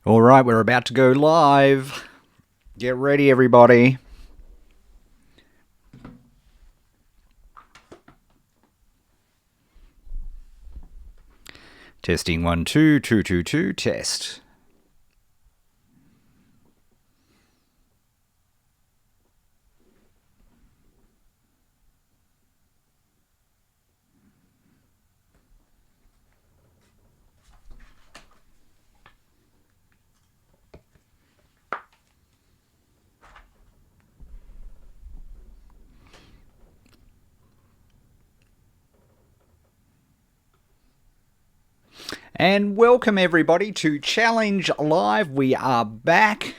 All right, we're about to go live. Get ready, everybody. Testing 1 2 2 2 2 test. And welcome everybody to Challenge Live. We are back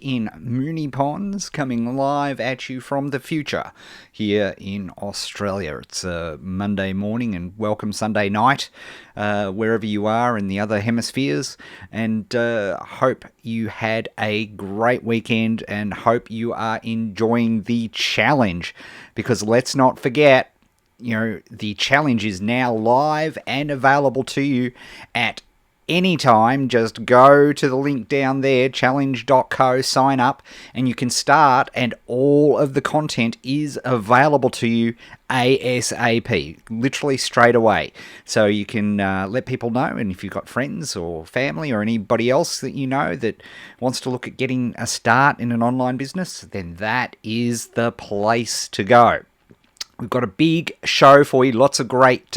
in Moonee Ponds, coming live at you from the future here in Australia. It's a Monday morning and welcome Sunday night, wherever you are in the other hemispheres. And hope you had a great weekend and hope you are enjoying the challenge. Because let's not forget, the challenge is now live and available to you at any time. Just go to the link down there, challenge.co, sign up, and you can start, and all of the content is available to you ASAP, literally straight away. So you can let people know, and if you've got friends or family or anybody else that you know that wants to look at getting a start in an online business, then that is the place to go. We've got a big show for you. Lots of great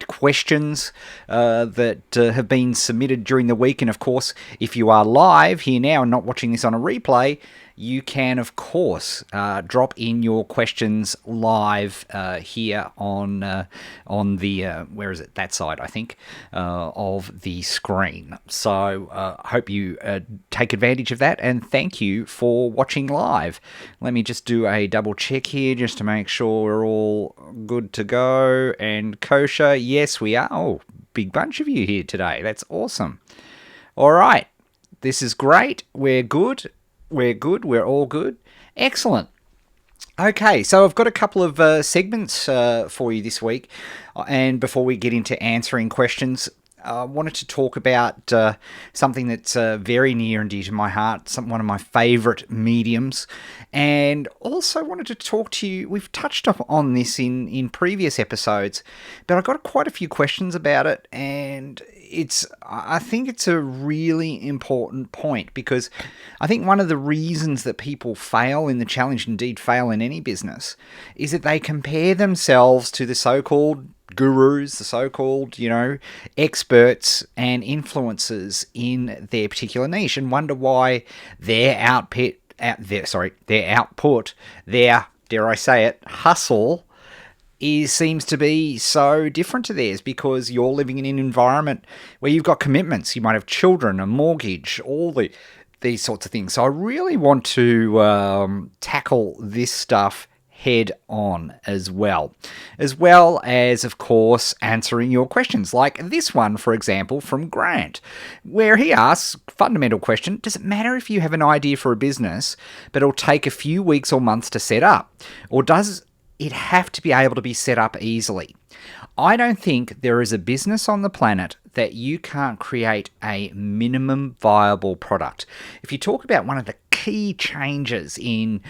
questions that have been submitted during the week. And of course, if you are live here now and not watching this on a replay, you can, of course, drop in your questions live here on the where is it? That side, I think, of the screen. So hope you take advantage of that, and thank you for watching live. Let me just do a double check here just to make sure we're all good to go and kosher. Yes, we are. Oh, big bunch of you here today. That's awesome. All right, this is great. We're good. We're all good. Excellent. Okay, so I've got a couple of segments for you this week. And before we get into answering questions, I wanted to talk about something that's very near and dear to my heart, one of my favourite mediums. And also wanted to talk to you, we've touched on this in previous episodes, but I got quite a few questions about it, and I think it's a really important point, because I think one of the reasons that people fail in the challenge, indeed fail in any business, is that they compare themselves to the so-called gurus, the so-called, experts and influencers in their particular niche, and wonder why their output, their, dare I say it, hustle seems to be so different to theirs, because you're living in an environment where you've got commitments. You might have children, a mortgage, these sorts of things. So I really want to tackle this stuff head on as well as, of course, answering your questions, like this one, for example, from Grant, where he asks, fundamental question: does it matter if you have an idea for a business, but it'll take a few weeks or months to set up, or does it have to be able to be set up easily? I don't think there is a business on the planet that you can't create a minimum viable product. If you talk about one of the key changes in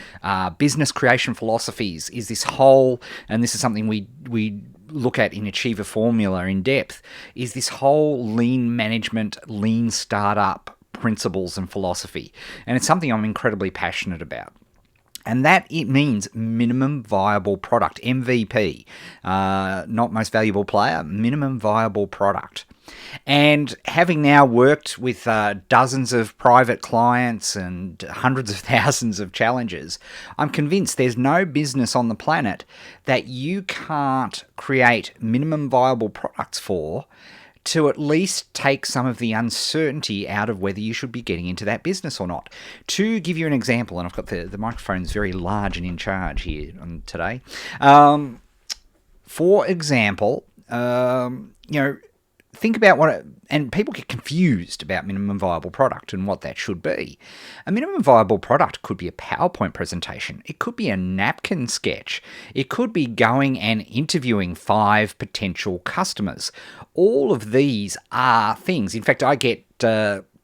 business creation philosophies, is this whole, and this is something we look at in Achiever Formula in depth, is this whole lean management, lean startup principles and philosophy. And it's something I'm incredibly passionate about. And that it means minimum viable product, MVP, not most valuable player, minimum viable product. And having now worked with dozens of private clients and hundreds of thousands of challenges, I'm convinced there's no business on the planet that you can't create minimum viable products for, to at least take some of the uncertainty out of whether you should be getting into that business or not. To give you an example, and I've got the microphone's very large and in charge here today. For example, think about and people get confused about minimum viable product and what that should be. A minimum viable product could be a PowerPoint presentation. It could be a napkin sketch. It could be going and interviewing 5 potential customers. All of these are things. In fact, I get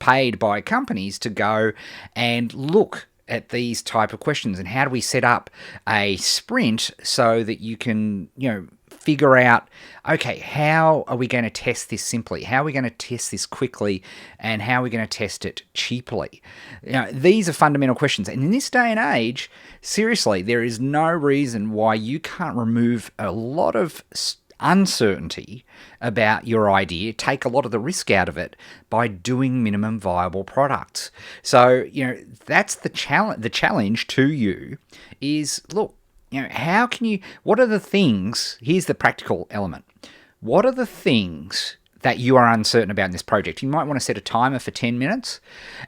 paid by companies to go and look at these type of questions and how do we set up a sprint so that you can, figure out, okay, how are we going to test this simply? How are we going to test this quickly? And how are we going to test it cheaply? These are fundamental questions. And in this day and age, seriously, there is no reason why you can't remove a lot of uncertainty about your idea, take a lot of the risk out of it by doing minimum viable products. So, that's the challenge. The challenge to you is, look, how can you, what are the things, here's the practical element. What are the things that you are uncertain about in this project? You might want to set a timer for 10 minutes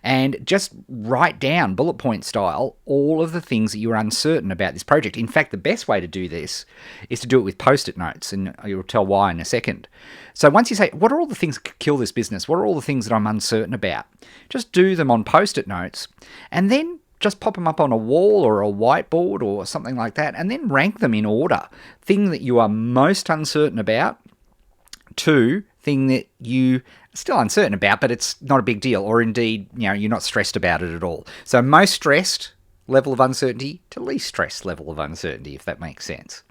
and just write down, bullet point style, all of the things that you are uncertain about this project. In fact, the best way to do this is to do it with Post-it notes, and you'll tell why in a second. So once you say, what are all the things that could kill this business? What are all the things that I'm uncertain about? Just do them on Post-it notes, and then just pop them up on a wall or a whiteboard or something like that, and then rank them in order. Thing that you are most uncertain about, to thing that you are still uncertain about, but it's not a big deal, or indeed, you're not stressed about it at all. So most stressed level of uncertainty to least stressed level of uncertainty, if that makes sense.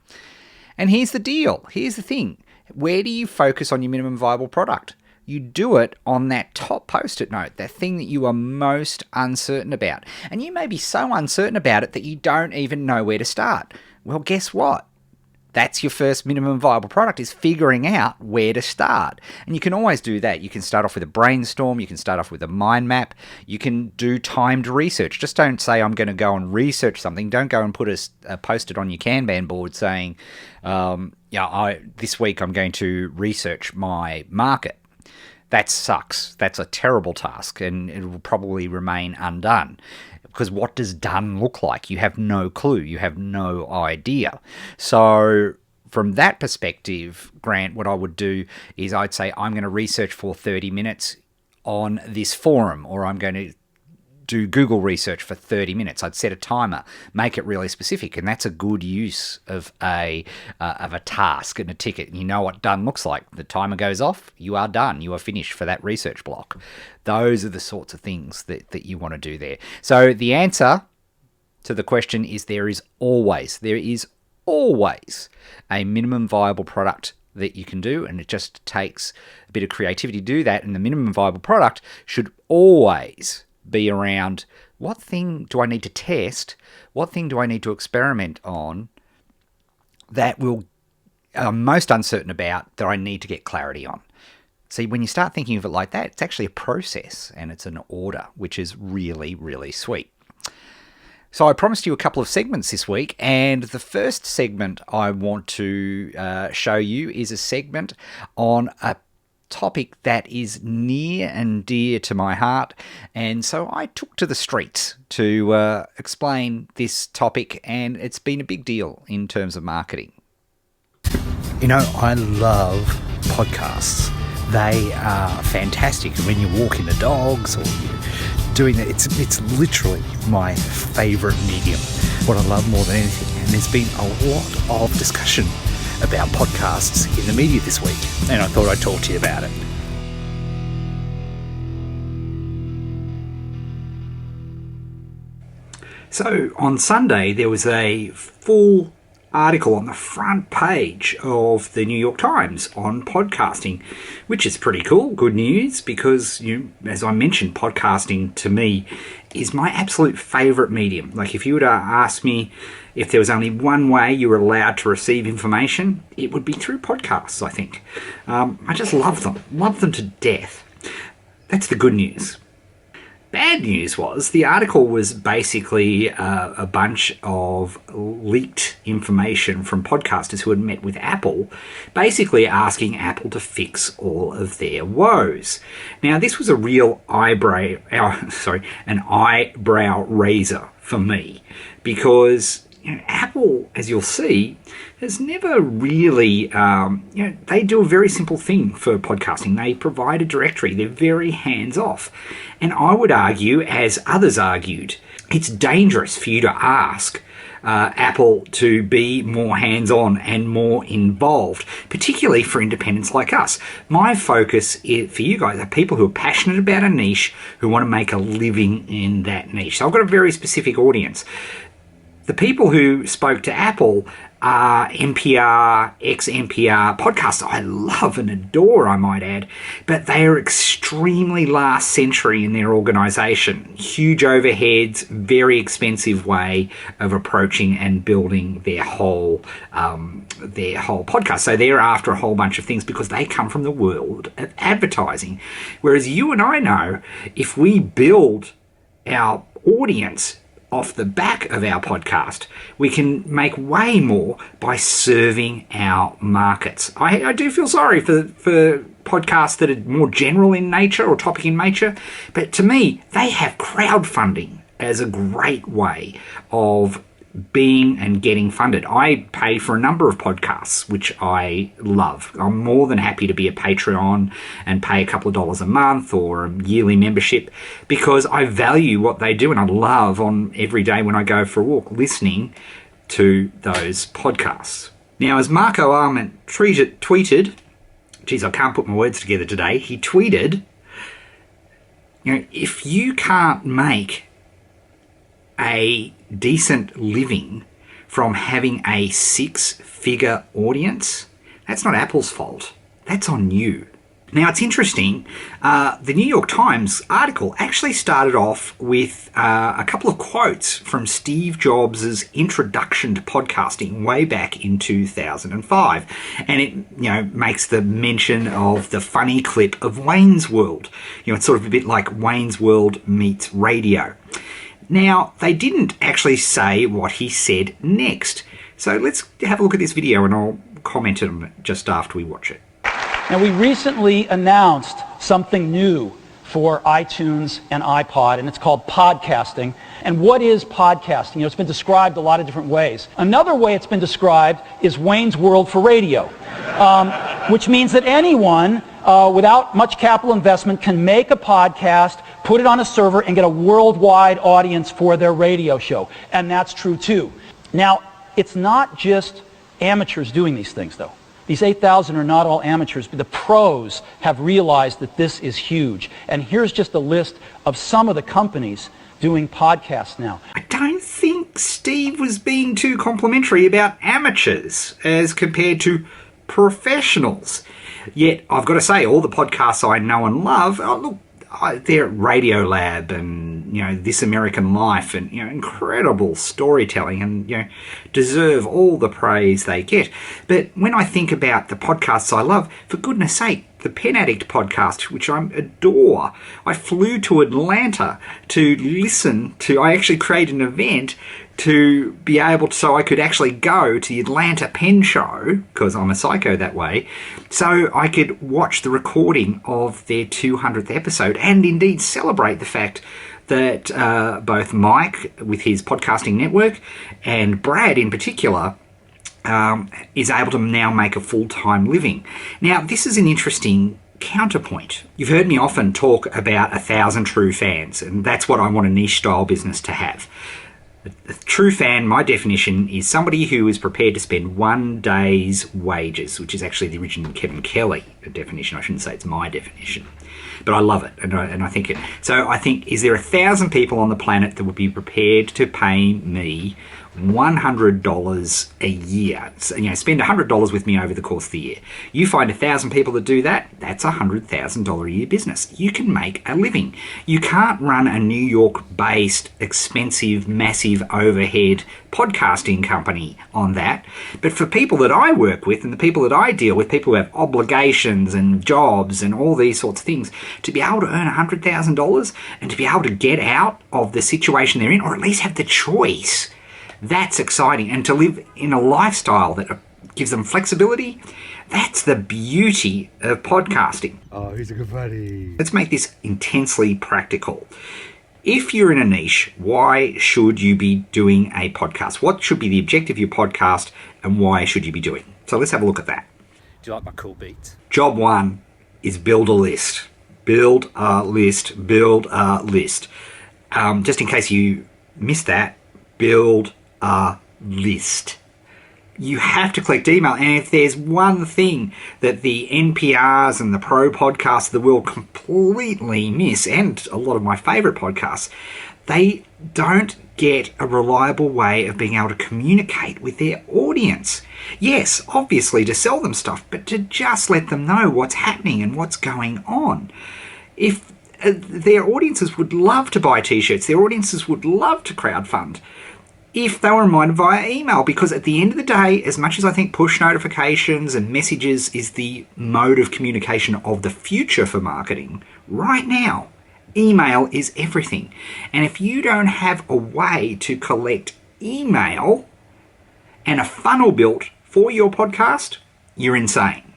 And here's the deal. Here's the thing. Where do you focus on your minimum viable product? You do it on that top Post-it note, that thing that you are most uncertain about. And you may be so uncertain about it that you don't even know where to start. Well, guess what? That's your first minimum viable product, is figuring out where to start. And you can always do that. You can start off with a brainstorm. You can start off with a mind map. You can do timed research. Just don't say, I'm going to go and research something. Don't go and put a Post-it on your Kanban board saying, this week I'm going to research my market. That sucks. That's a terrible task, and it will probably remain undone. Because what does done look like? You have no clue. You have no idea. So from that perspective, Grant, what I would do is I'd say I'm going to research for 30 minutes on this forum, or I'm going to do Google research for 30 minutes. I'd set a timer, make it really specific, and that's a good use of a task and a ticket. You know what done looks like. The timer goes off, you are done. You are finished for that research block. Those are the sorts of things that you want to do there. So the answer to the question is there is always a minimum viable product that you can do, and it just takes a bit of creativity to do that, and the minimum viable product should always be around, what thing do I need to test? What thing do I need to experiment on that I'm most uncertain about, that I need to get clarity on? See, when you start thinking of it like that, it's actually a process and it's an order, which is really, really sweet. So I promised you a couple of segments this week, and the first segment I want to show you is a segment on a topic that is near and dear to my heart, and so I took to the streets to explain this topic, and it's been a big deal in terms of marketing. I love podcasts. They are fantastic. When you're walking the dogs or you're doing it, it's literally my favourite medium. What I love more than anything, and there's been a lot of discussion about podcasts in the media this week, and I thought I'd talk to you about it. So on Sunday there was a full article on the front page of the New York Times on podcasting, which is pretty cool. Good news, because as I mentioned, podcasting to me is my absolute favourite medium. Like, if you were to ask me if there was only one way you were allowed to receive information, it would be through podcasts, I think. I just love them to death. That's the good news. Bad news was the article was basically a bunch of leaked information from podcasters who had met with Apple, basically asking Apple to fix all of their woes. Now, this was a real an eyebrow raiser for me, because Apple, as you'll see, has never really, they do a very simple thing for podcasting. They provide a directory. They're very hands-off. And I would argue, as others argued, it's dangerous for you to ask Apple to be more hands-on and more involved, particularly for independents like us. My focus for you guys are people who are passionate about a niche, who want to make a living in that niche. So I've got a very specific audience. The people who spoke to Apple are NPR, ex-NPR podcasts I love and adore, I might add, but they are extremely last century in their organisation. Huge overheads, very expensive way of approaching and building their whole podcast. So they're after a whole bunch of things because they come from the world of advertising. Whereas you and I know, if we build our audience off the back of our podcast, we can make way more by serving our markets. I do feel sorry for podcasts that are more general in nature or topic in nature, but to me, they have crowdfunding as a great way of being and getting funded. I pay for a number of podcasts, which I love. I'm more than happy to be a Patreon and pay a couple of dollars a month or a yearly membership because I value what they do and I love on every day when I go for a walk listening to those podcasts. Now, as Marco Arment tweeted, geez, I can't put my words together today. He tweeted, if you can't make a decent living from having a six-figure audience, that's not Apple's fault. That's on you. Now, it's interesting. The New York Times article actually started off with a couple of quotes from Steve Jobs' introduction to podcasting way back in 2005. And it, makes the mention of the funny clip of Wayne's World. It's sort of a bit like Wayne's World meets radio. Now, they didn't actually say what he said next. So let's have a look at this video and I'll comment on it just after we watch it. Now, we recently announced something new for iTunes and iPod, and it's called podcasting. And what is podcasting? It's been described a lot of different ways. Another way it's been described is Wayne's World for radio, which means that anyone without much capital investment can make a podcast, put it on a server, and get a worldwide audience for their radio show. And that's true, too. Now, it's not just amateurs doing these things, though. These 8,000 are not all amateurs, but the pros have realized that this is huge. And here's just a list of some of the companies doing podcasts now. I don't think Steve was being too complimentary about amateurs as compared to professionals. Yet, I've got to say, all the podcasts I know and love, they're at Radiolab and, This American Life and, incredible storytelling and, deserve all the praise they get. But when I think about the podcasts I love, for goodness sake, the Pen Addict podcast, which I adore, I flew to Atlanta to listen to, I actually created an event to be able to, so I could actually go to the Atlanta Pen Show, because I'm a psycho that way, so I could watch the recording of their 200th episode and indeed celebrate the fact that both Mike with his podcasting network and Brad in particular is able to now make a full-time living. Now, this is an interesting counterpoint. You've heard me often talk about 1,000 true fans, and that's what I want a niche-style business to have. A true fan, my definition, is somebody who is prepared to spend one day's wages, which is actually the original Kevin Kelly definition. I shouldn't say it's my definition, but I love it, and I think it. So I think, is there 1,000 people on the planet that would be prepared to pay me $100 a year? So, spend $100 with me over the course of the year. You find 1,000 people that do that, that's a $100,000 a year business. You can make a living. You can't run a New York-based, expensive, massive overhead podcasting company on that. But for people that I work with and the people that I deal with, people who have obligations and jobs and all these sorts of things, to be able to earn $100,000 and to be able to get out of the situation they're in, or at least have the choice, that's exciting. And to live in a lifestyle that gives them flexibility, that's the beauty of podcasting. Oh, he's a good buddy. Let's make this intensely practical. If you're in a niche, why should you be doing a podcast? What should be the objective of your podcast and why should you be doing? So let's have a look at that. Do you like my cool beats? Job one is build a list. Build a list. Build a list. Just in case you missed that, build a list. You have to collect email. And if there's one thing that the NPRs and the pro podcasts of the world completely miss, and a lot of my favourite podcasts, they don't get a reliable way of being able to communicate with their audience. Yes, obviously to sell them stuff, but to just let them know what's happening and what's going on. If their audiences would love to buy t-shirts, their audiences would love to crowdfund if they were reminded via email, because at the end of the day, as much as I think push notifications and messages is the mode of communication of the future for marketing, right now, email is everything. And if you don't have a way to collect email and a funnel built for your podcast, you're insane.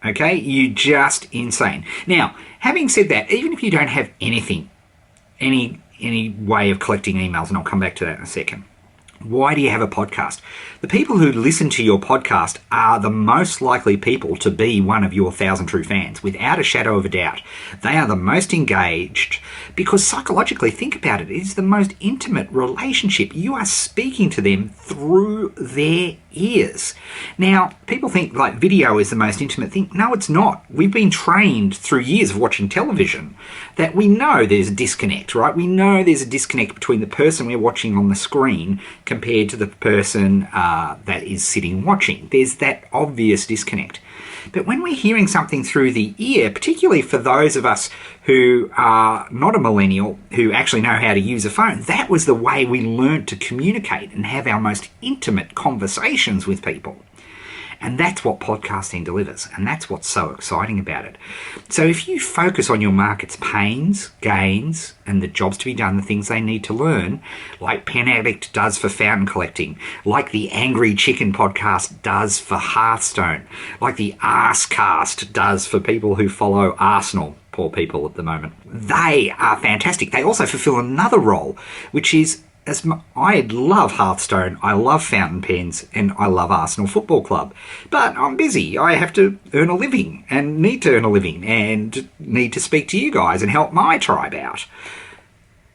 Okay? You're just insane. Now, having said that, even if you don't have anything, any way of collecting emails, and I'll come back to that in a second, why do you have a podcast? The people who listen to your podcast are the most likely people to be one of your 1,000 true fans, without a shadow of a doubt. They are the most engaged because psychologically, think about it, it is the most intimate relationship. You are speaking to them through their ears. Now, people think like video is the most intimate thing. No, it's not. We've been trained through years of watching television that we know there's a disconnect, right? We know there's a disconnect between the person we're watching on the screen compared to the person that is sitting watching. There's that obvious disconnect. But when we're hearing something through the ear, particularly for those of us who are not a millennial, who actually know how to use a phone, that was the way we learnt to communicate and have our most intimate conversations with people. And that's what podcasting delivers, and that's what's so exciting about it. So if you focus on your market's pains, gains, and the jobs to be done, the things they need to learn, like Pen Addict does for fountain collecting, like the Angry Chicken podcast does for Hearthstone, like the Arsecast does for people who follow Arsenal, poor people at the moment, they are fantastic. They also fulfill another role, which is, I love Hearthstone, I love fountain pens, and I love Arsenal Football Club. But I'm busy. I have to earn a living, and need to earn a living, and need to speak to you guys and help my tribe out.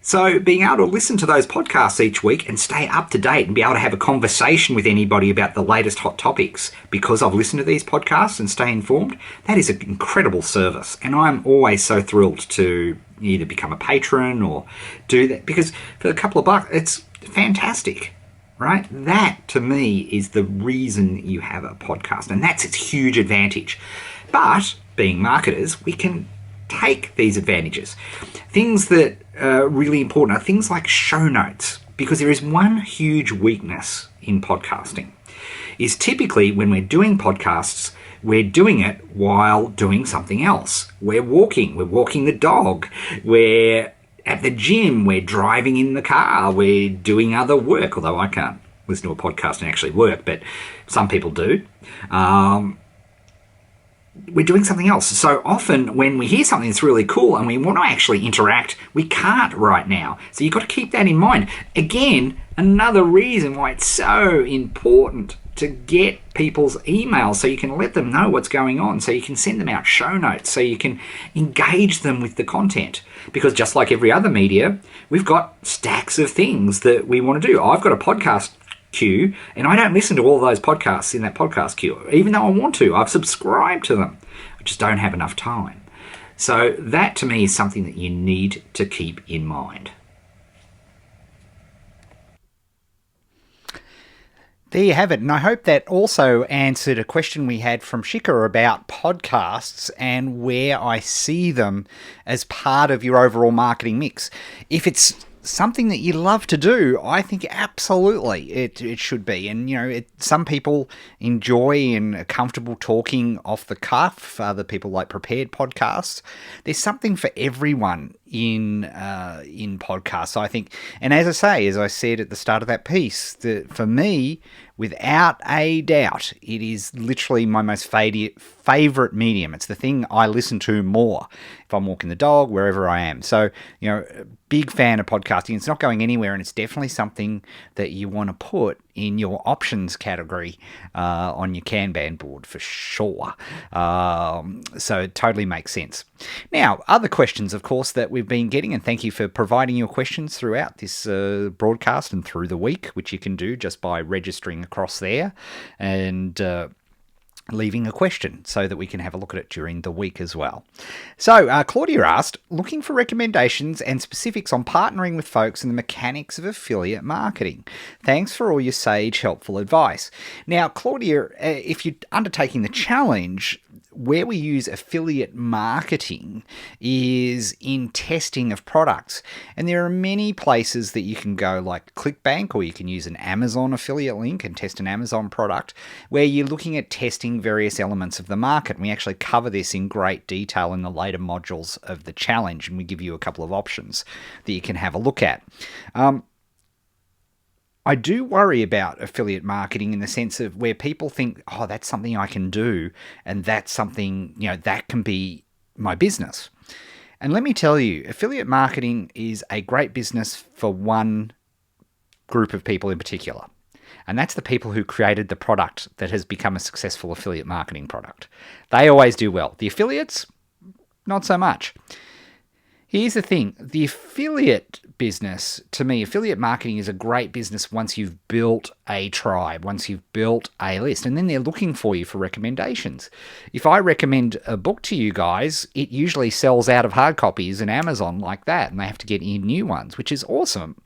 So being able to listen to those podcasts each week and stay up to date and be able to have a conversation with anybody about the latest hot topics because I've listened to these podcasts and stay informed, that is an incredible service. And I'm always so thrilled to either become a patron or do that, because for a couple of bucks, it's fantastic, right? That, to me, is the reason you have a podcast, and that's its huge advantage. But being marketers, we can take these advantages. Things that are really important are things like show notes, because there is one huge weakness in podcasting, is typically when we're doing podcasts, we're doing it while doing something else. We're walking the dog, we're at the gym, we're driving in the car, we're doing other work, although I can't listen to a podcast and actually work, but some people do. We're doing something else. So often when we hear something that's really cool and we want to actually interact, we can't right now. So you've got to keep that in mind. Again, another reason why it's so important to get people's emails, so you can let them know what's going on, so you can send them out show notes, so you can engage them with the content. Because just like every other media, we've got stacks of things that we want to do. I've got a podcast queue, and I don't listen to all those podcasts in that podcast queue, even though I want to. I've subscribed to them. I just don't have enough time. So that, to me, is something that you need to keep in mind. There you have it. And I hope that also answered a question we had from Shika about podcasts and where I see them as part of your overall marketing mix. If it's something that you love to do, I think absolutely it should be. And, you know, some people enjoy and are comfortable talking off the cuff. Other people like prepared podcasts. There's something for everyone in podcasts, I think. And as I said at the start of that piece, that for me, Without a doubt, it is literally my most favorite medium. It's the thing I listen to more if I'm walking the dog, wherever I am. So, big fan of podcasting. It's not going anywhere, and it's definitely something that you want to put in your options category on your Kanban board for sure. So it totally makes sense. Now, other questions, of course, that we've been getting, and thank you for providing your questions throughout this broadcast and through the week, which you can do just by registering across there and leaving a question so that we can have a look at it during the week as well. So Claudia asked, looking for recommendations and specifics on partnering with folks and the mechanics of affiliate marketing. Thanks for all your sage, helpful advice. Now, Claudia, if you're undertaking the challenge, where we use affiliate marketing is in testing of products. And there are many places that you can go, like ClickBank, or you can use an Amazon affiliate link and test an Amazon product, where you're looking at testing various elements of the market. And we actually cover this in great detail in the later modules of the challenge, and we give you a couple of options that you can have a look at. I do worry about affiliate marketing in the sense of where people think, oh, that's something I can do, and that's something, that can be my business. And let me tell you, affiliate marketing is a great business for one group of people in particular. And that's the people who created the product that has become a successful affiliate marketing product. They always do well. The affiliates, not so much. Here's the thing, the affiliate business, to me, affiliate marketing is a great business once you've built a tribe, once you've built a list, and then they're looking for you for recommendations. If I recommend a book to you guys, it usually sells out of hard copies in Amazon like that, and they have to get in new ones, which is awesome.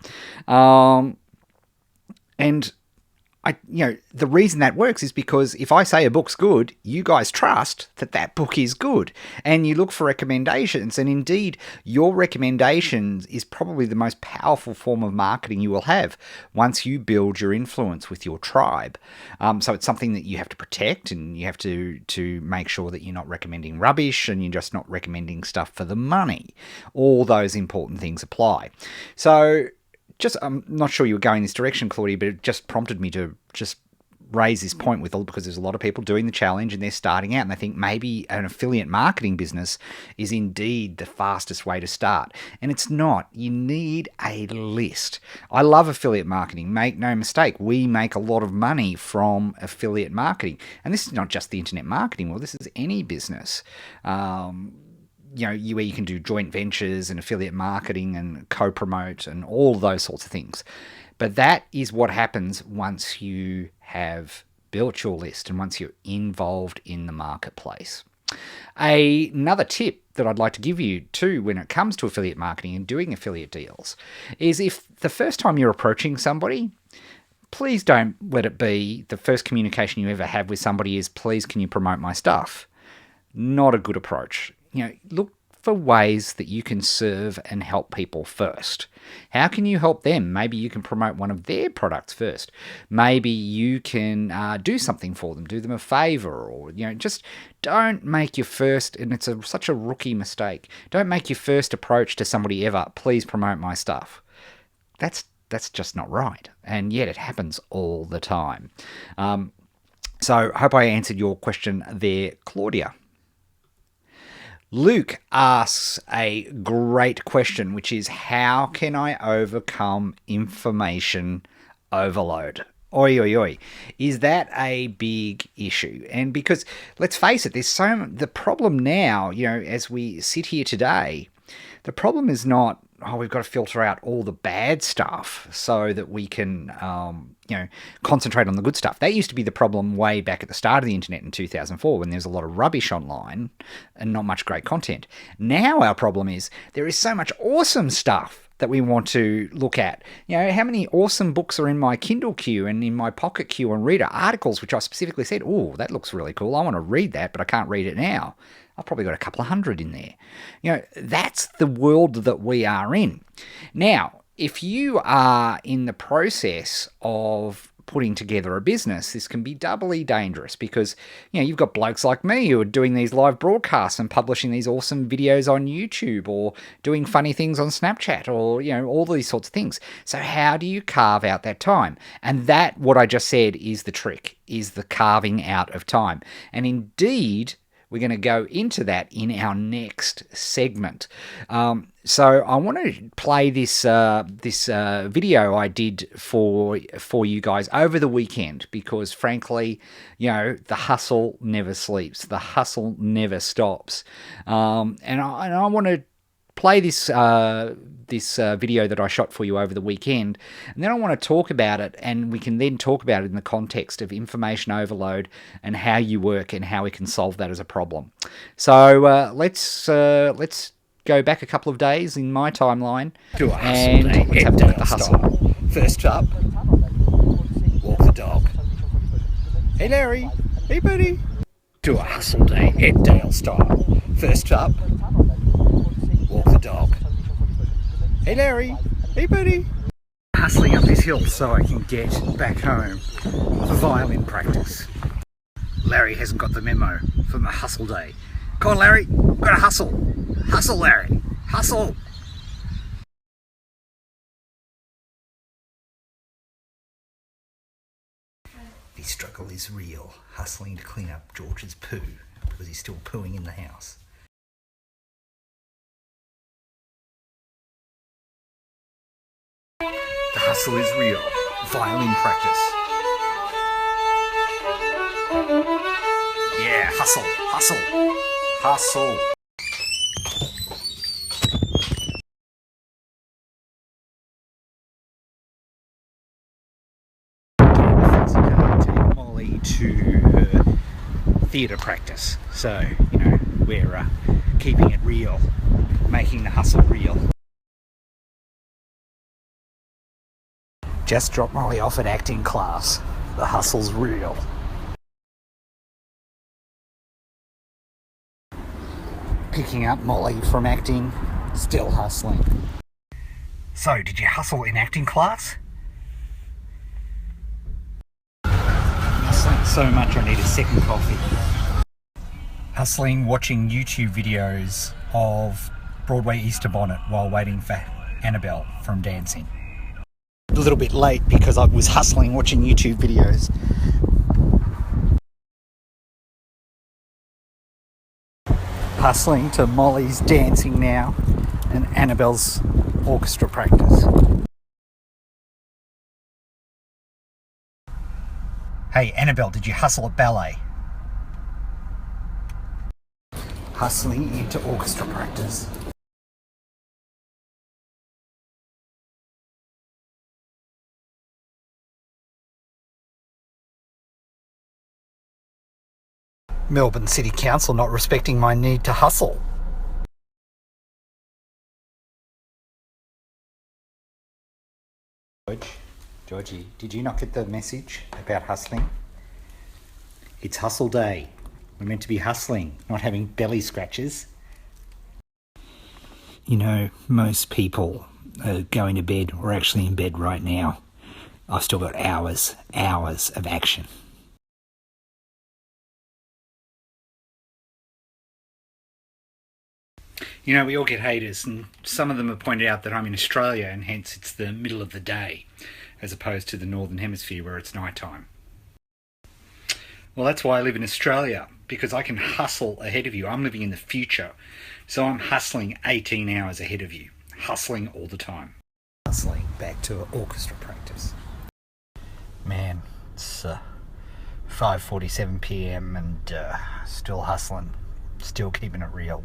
And the reason that works is because if I say a book's good, you guys trust that that book is good, and you look for recommendations. And indeed, your recommendations is probably the most powerful form of marketing you will have once you build your influence with your tribe. So it's something that you have to protect, and you have to make sure that you're not recommending rubbish, and you're just not recommending stuff for the money. All those important things apply. So I'm not sure you were going this direction, Claudia, but it just prompted me to just raise this point because there's a lot of people doing the challenge and they're starting out and they think maybe an affiliate marketing business is indeed the fastest way to start. And it's not. You need a list. I love affiliate marketing. Make no mistake. We make a lot of money from affiliate marketing. And this is not just the internet marketing world. This is any business. Where you can do joint ventures and affiliate marketing and co-promote and all those sorts of things. But that is what happens once you have built your list and once you're involved in the marketplace. Another tip that I'd like to give you too when it comes to affiliate marketing and doing affiliate deals is if the first time you're approaching somebody, please don't let it be the first communication you ever have with somebody is, please, can you promote my stuff? Not a good approach. Look for ways that you can serve and help people first. How can you help them? Maybe you can promote one of their products first. Maybe you can do something for them, do them a favor, or just don't make your first, and it's such a rookie mistake, don't make your first approach to somebody ever, please promote my stuff. That's just not right, and yet it happens all the time. So I hope I answered your question there, Claudia. Luke asks a great question, which is, how can I overcome information overload? Oi, oi, oi. Is that a big issue? And because, let's face it, the problem now, as we sit here today, the problem is not, we've got to filter out all the bad stuff so that we can, concentrate on the good stuff. That used to be the problem way back at the start of the internet in 2004 when there's a lot of rubbish online and not much great content. Now our problem is there is so much awesome stuff that we want to look at. How many awesome books are in my Kindle queue and in my Pocket queue and reader, articles which I specifically said, oh, that looks really cool. I want to read that, but I can't read it now. I've probably got a couple of hundred in there. That's the world that we are in. Now, if you are in the process of putting together a business, this can be doubly dangerous because, you've got blokes like me who are doing these live broadcasts and publishing these awesome videos on YouTube or doing funny things on Snapchat or, all these sorts of things. So how do you carve out that time? And that, what I just said, is the trick, is the carving out of time. And indeed, we're going to go into that in our next segment. So I want to play this video I did for you guys over the weekend because, frankly, the hustle never sleeps. The hustle never stops. And I want to play this video that I shot for you over the weekend, and then I want to talk about it, and we can then talk about it in the context of information overload and how you work and how we can solve that as a problem. So let's go back a couple of days in my timeline and let's have a look at the hustle. First up, walk the dog. Hey Larry, hey buddy. Do a hustle day, Ed Dale style. First up, walk the dog. Hey Larry, hey buddy. Hustling up this hill so I can get back home for violin practice. Larry hasn't got the memo from the hustle day. Come on Larry, we've got to hustle. Hustle Larry, hustle. The struggle is real, hustling to clean up George's poo because he's still pooing in the house. The hustle is real. Violin practice. Yeah, hustle, hustle, hustle. Take Molly to her theatre practice. So, we're keeping it real, making the hustle real. Just dropped Molly off at acting class. The hustle's real. Picking up Molly from acting, still hustling. So, did you hustle in acting class? Hustling so much I need a second coffee. Hustling watching YouTube videos of Broadway Easter Bonnet while waiting for Annabelle from dancing. A little bit late because I was hustling watching YouTube videos. Hustling to Molly's dancing now and Annabelle's orchestra practice. Hey Annabelle, did you hustle at ballet? Hustling into orchestra practice. Melbourne City Council not respecting my need to hustle. Georgie, did you not get the message about hustling? It's hustle day. We're meant to be hustling, not having belly scratches. Most people are going to bed or actually in bed right now. I've still got hours of action. We all get haters, and some of them have pointed out that I'm in Australia and hence it's the middle of the day as opposed to the Northern Hemisphere where it's night time. Well, that's why I live in Australia, because I can hustle ahead of you. I'm living in the future, so I'm hustling 18 hours ahead of you. Hustling all the time. Hustling back to orchestra practice. Man, it's 5:47 p.m. and still hustling, still keeping it real.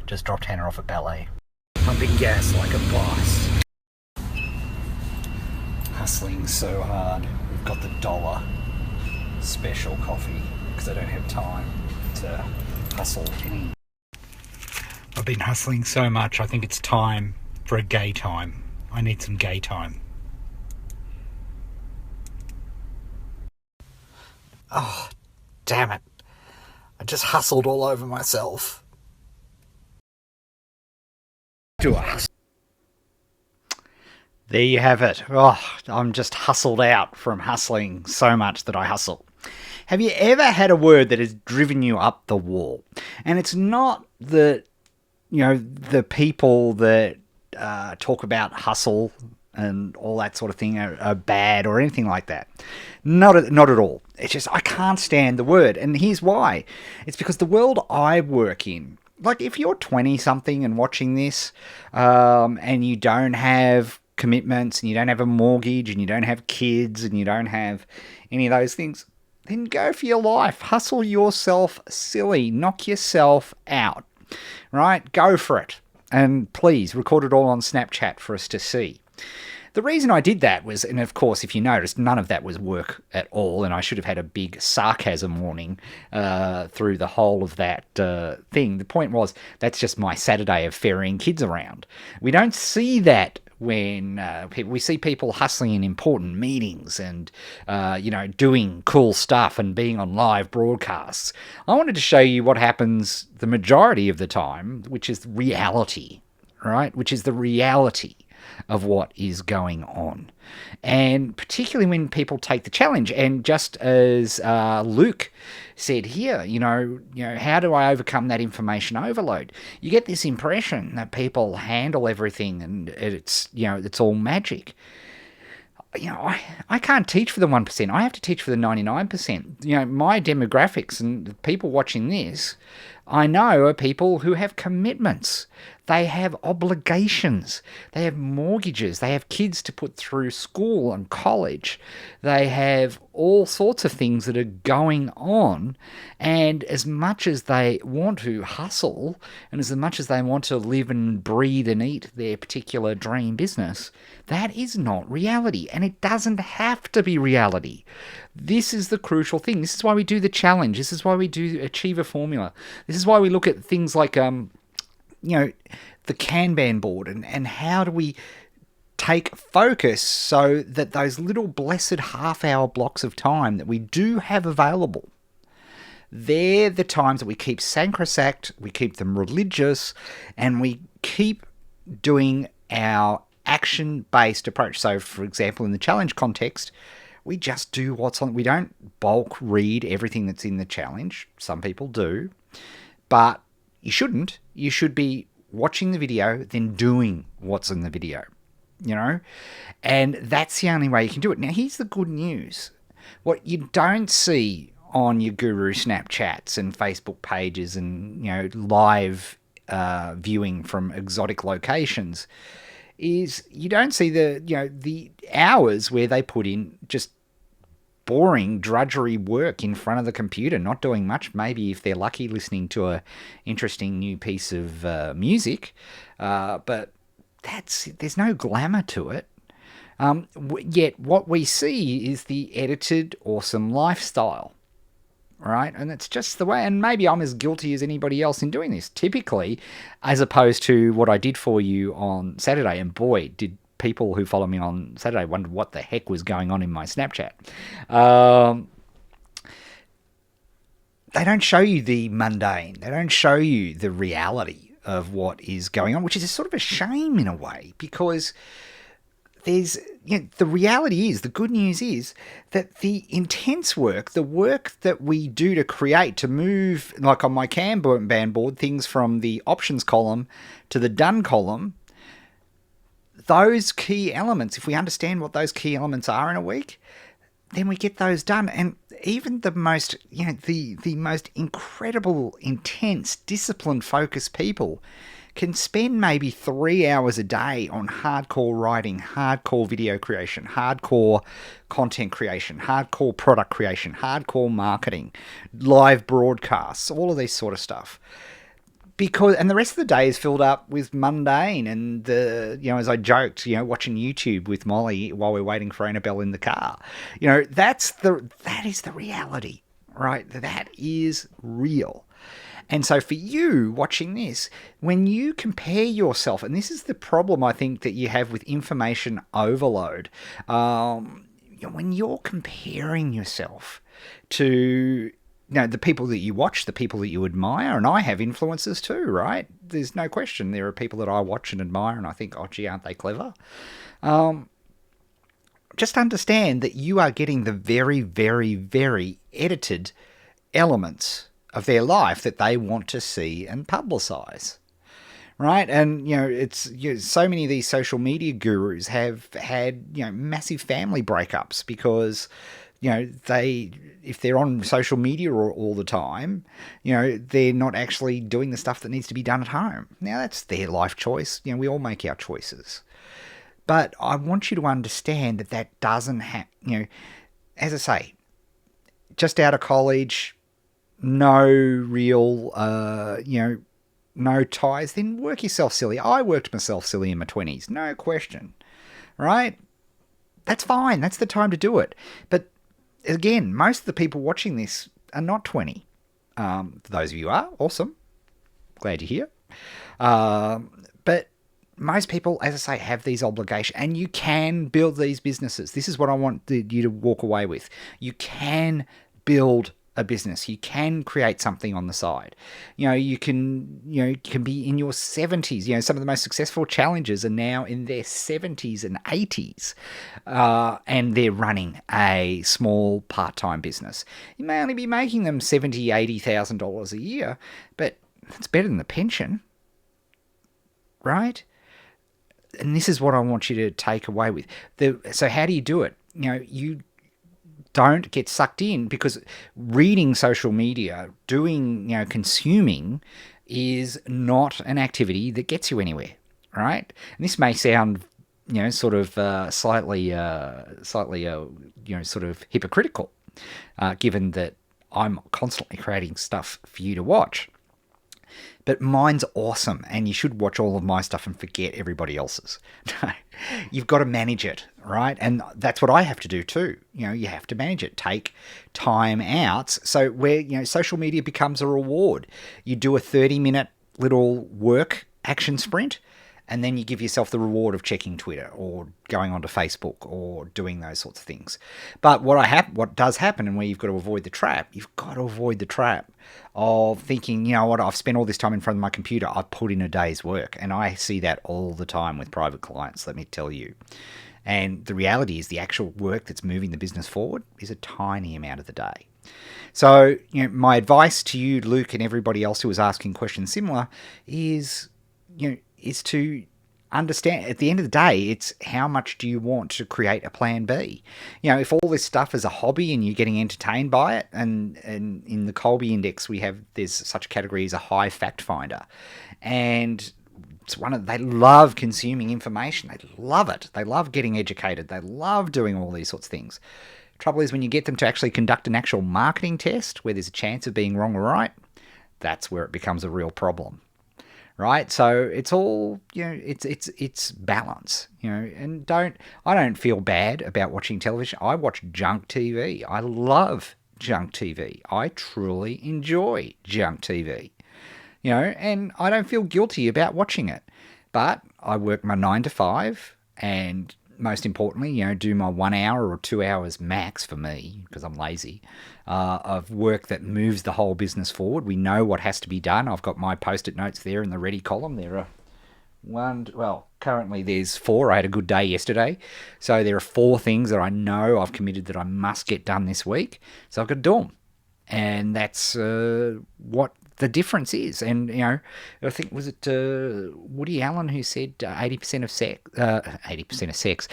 Just dropped Hannah off at ballet. Pumping gas like a boss. Hustling so hard. We've got the $1 special coffee because I don't have time to hustle any. I've been hustling so much, I think it's time for a gay time. I need some gay time. Oh, damn it. I just hustled all over myself. There you have it. Oh, I'm just hustled out from hustling so much that I hustle. Have you ever had a word that has driven you up the wall? And it's not that, the people that talk about hustle and all that sort of thing are bad or anything like that. Not at all. It's just I can't stand the word. And here's why. It's because the world I work in, like if you're 20-something and watching this and you don't have commitments and you don't have a mortgage and you don't have kids and you don't have any of those things, then go for your life. Hustle yourself silly. Knock yourself out. Right? Go for it. And please record it all on Snapchat for us to see. The reason I did that was, and of course, if you noticed, none of that was work at all, and I should have had a big sarcasm warning through the whole of that thing. The point was, that's just my Saturday of ferrying kids around. We don't see that when we see people hustling in important meetings and, doing cool stuff and being on live broadcasts. I wanted to show you what happens the majority of the time, which is reality, right? Which is the reality of what is going on. And particularly when people take the challenge. And just as Luke said here, how do I overcome that information overload? You get this impression that people handle everything and it's all magic. I can't teach for the 1%. I have to teach for the 99%. My demographics and the people watching this, I know are people who have commitments. They have obligations. They have mortgages. They have kids to put through school and college. They have all sorts of things that are going on. And as much as they want to hustle and as much as they want to live and breathe and eat their particular dream business, that is not reality. And it doesn't have to be reality. This is the crucial thing. This is why we do the challenge. This is why we do Achieve a Formula. This is why we look at things like, the Kanban board and how do we take focus so that those little blessed half-hour blocks of time that we do have available, they're the times that we keep sacrosanct, we keep them religious, and we keep doing our action-based approach. So, for example, in the challenge context, we just do what's on. We don't bulk read everything that's in the challenge. Some people do, but you shouldn't. You should be watching the video, then doing what's in the video, And that's the only way you can do it. Now, here's the good news. What you don't see on your guru Snapchats and Facebook pages and, live viewing from exotic locations is you don't see the hours where they put in just boring drudgery work in front of the computer, not doing much, maybe if they're lucky listening to a interesting new piece of music, but there's no glamour to it. Yet what we see is the edited awesome lifestyle, right? And it's just the way, and maybe I'm as guilty as anybody else in doing this typically, as opposed to what I did for you on Saturday, and boy, did people who follow me on Saturday wondered what the heck was going on in my Snapchat. They don't show you the mundane. They don't show you the reality of what is going on, which is a sort of a shame in a way, because there's, the reality is, the good news is that the intense work, the work that we do to create, to move, like on my Kanban board, things from the options column to the done column, those key elements, if we understand what those key elements are in a week, then we get those done. And even the most, the most incredible, intense, disciplined, focused people can spend maybe 3 hours a day on hardcore writing, hardcore video creation, hardcore content creation, hardcore product creation, hardcore marketing, live broadcasts, all of this sort of stuff. And the rest of the day is filled up with mundane and as I joked, watching YouTube with Molly while we're waiting for Annabelle in the car. That is the reality, right? That is real. And so for you watching this, when you compare yourself, and this is the problem I think that you have with information overload, when you're comparing yourself to the people that you watch, the people that you admire, and I have influences too, right? There's no question. There are people that I watch and admire, and I think, oh, gee, aren't they clever? Just understand that you are getting the very, very, very edited elements of their life that they want to see and publicize. Right, and it's so many of these social media gurus have had massive family breakups because if they're on social media all the time, they're not actually doing the stuff that needs to be done at home. Now that's their life choice. We all make our choices, but I want you to understand that doesn't have. As I say, just out of college, no real no ties, then work yourself silly. I worked myself silly in my 20s, no question, right? That's fine. That's the time to do it. But again, most of the people watching this are not 20. For those of you who are, awesome. Glad you're here. But most people, as I say, have these obligations, and you can build these businesses. This is what I want you to walk away with. You can build a business. You can create something on the side. You can be in your 70s. Some of the most successful challengers are now in their 70s and 80s, and they're running a small part-time business. You may only be making them $70,000, $80,000 a year, but that's better than the pension, right? And this is what I want you to take away with. So how do you do it? You don't get sucked in, because reading social media, consuming is not an activity that gets you anywhere, right? And this may sound, sort of slightly, sort of hypocritical, given that I'm constantly creating stuff for you to watch. But mine's awesome, and you should watch all of my stuff and forget everybody else's. You've got to manage it, right? And that's what I have to do too. You have to manage it. Take time out. So where, social media becomes a reward. You do a 30-minute little work action sprint, and then you give yourself the reward of checking Twitter or going onto Facebook or doing those sorts of things. But what does happen, and where you've got to avoid the trap, you've got to avoid the trap of thinking, I've spent all this time in front of my computer, I've put in a day's work. And I see that all the time with private clients, let me tell you. And the reality is the actual work that's moving the business forward is a tiny amount of the day. So, my advice to you, Luke, and everybody else who is asking questions similar is to understand, at the end of the day, it's how much do you want to create a plan B? If all this stuff is a hobby and you're getting entertained by it, and in the Colby Index there's such a category as a high fact finder, and they love consuming information. They love it. They love getting educated. They love doing all these sorts of things. Trouble is, when you get them to actually conduct an actual marketing test where there's a chance of being wrong or right, that's where it becomes a real problem. Right, so it's all it's balance, and I don't feel bad about watching television. I watch junk TV. I love junk TV. I truly enjoy junk TV, and I don't feel guilty about watching it. But I work my 9 to 5, and most importantly, do my 1 hour or 2 hours max for me, because I'm lazy, of work that moves the whole business forward. We know what has to be done. I've got my post-it notes there in the ready column. There are currently there's 4. I had a good day yesterday. So there are 4 things that I know I've committed that I must get done this week. So I've got to do them. And that's what the difference is. And, I think, was it Woody Allen who said 80% of sex,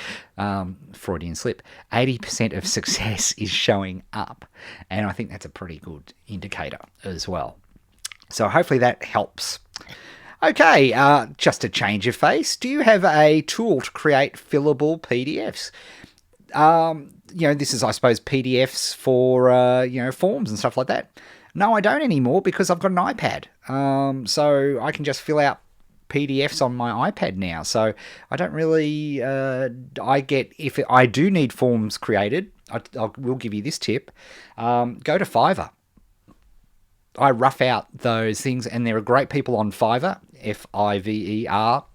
Freudian slip, 80% of success is showing up. And I think that's a pretty good indicator as well. So hopefully that helps. Okay, just to change your face, do you have a tool to create fillable PDFs? This is, I suppose, PDFs for, forms and stuff like that. No, I don't anymore, because I've got an iPad. So I can just fill out PDFs on my iPad now. So I don't really, if I do need forms created, I will give you this tip. Go to Fiverr. I rough out those things, and there are great people on Fiverr, Fiverr.com,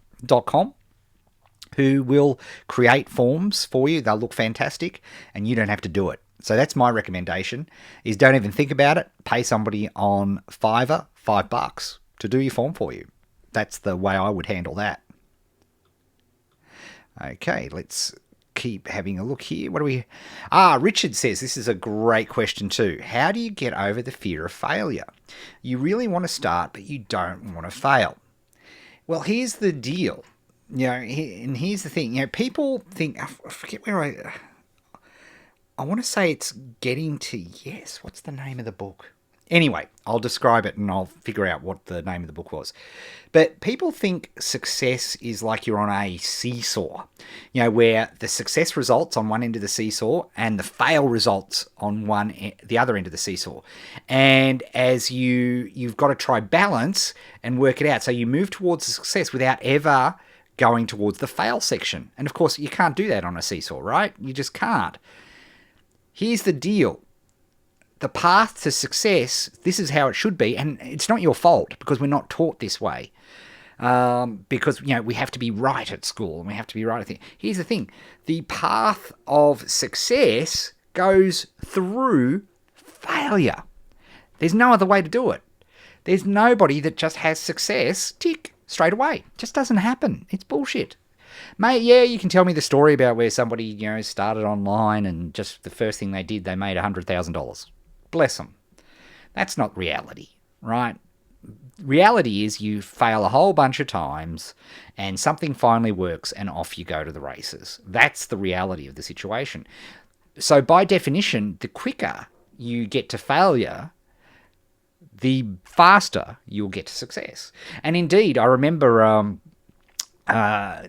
who will create forms for you. They'll look fantastic, and you don't have to do it. So that's my recommendation, is don't even think about it. Pay somebody on Fiverr $5 to do your form for you. That's the way I would handle that. Okay, let's keep having a look here. What do we... Richard says, this is a great question too. How do you get over the fear of failure? You really want to start, but you don't want to fail. Well, here's the deal. And here's the thing. People think... I forget where I want to say it's Getting to Yes. What's the name of the book? Anyway, I'll describe it and I'll figure out what the name of the book was. But people think success is like you're on a seesaw, where the success results on one end of the seesaw and the fail results on the other end of the seesaw. And as you've got to try balance and work it out. So you move towards the success without ever going towards the fail section. And of course, you can't do that on a seesaw, right? You just can't. Here's the deal. The path to success, this is how it should be, and it's not your fault because we're not taught this way. Because, we have to be right at school and we have to be right at things. Here's the thing. The path of success goes through failure. There's no other way to do it. There's nobody that just has success, tick, straight away. It just doesn't happen. It's bullshit. Mate, yeah, you can tell me the story about where somebody, started online and just the first thing they did, they made $100,000. Bless them. That's not reality, right? Reality is you fail a whole bunch of times and something finally works and off you go to the races. That's the reality of the situation. So by definition, the quicker you get to failure, the faster you'll get to success. And indeed, I remember...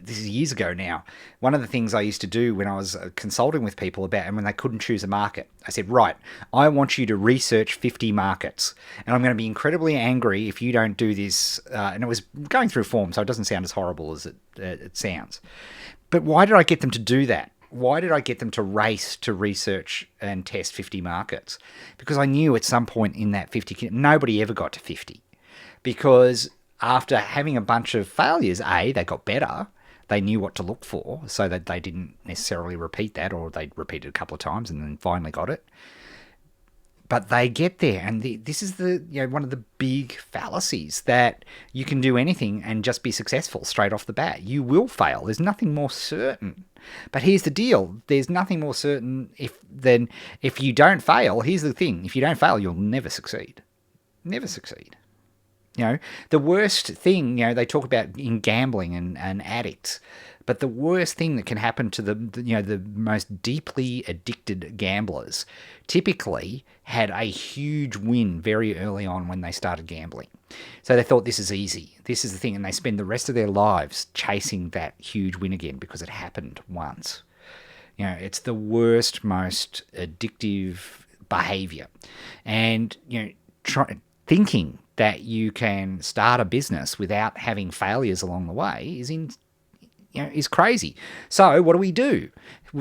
this is years ago now. One of the things I used to do when I was consulting with people about, and when they couldn't choose a market, I said, right, I want you to research 50 markets. And I'm going to be incredibly angry if you don't do this. And it was going through form, so it doesn't sound as horrible as it sounds. But why did I get them to do that? Why did I get them to race to research and test 50 markets? Because I knew at some point in that 50, nobody ever got to 50. Because after having a bunch of failures, they got better. They knew what to look for so that they didn't necessarily repeat that, or they'd repeat it a couple of times and then finally got it. But they get there, and this is one of the big fallacies, that you can do anything and just be successful straight off the bat. You will fail. There's nothing more certain. But here's the deal. There's nothing more certain than if you don't fail. Here's the thing. If you don't fail, you'll never succeed. Never succeed. The worst thing, they talk about in gambling and addicts, but the worst thing that can happen to the most deeply addicted gamblers typically had a huge win very early on when they started gambling. So they thought, this is easy. This is the thing. And they spend the rest of their lives chasing that huge win again because it happened once. It's the worst, most addictive behavior. And, thinking that you can start a business without having failures along the way is crazy. So what do?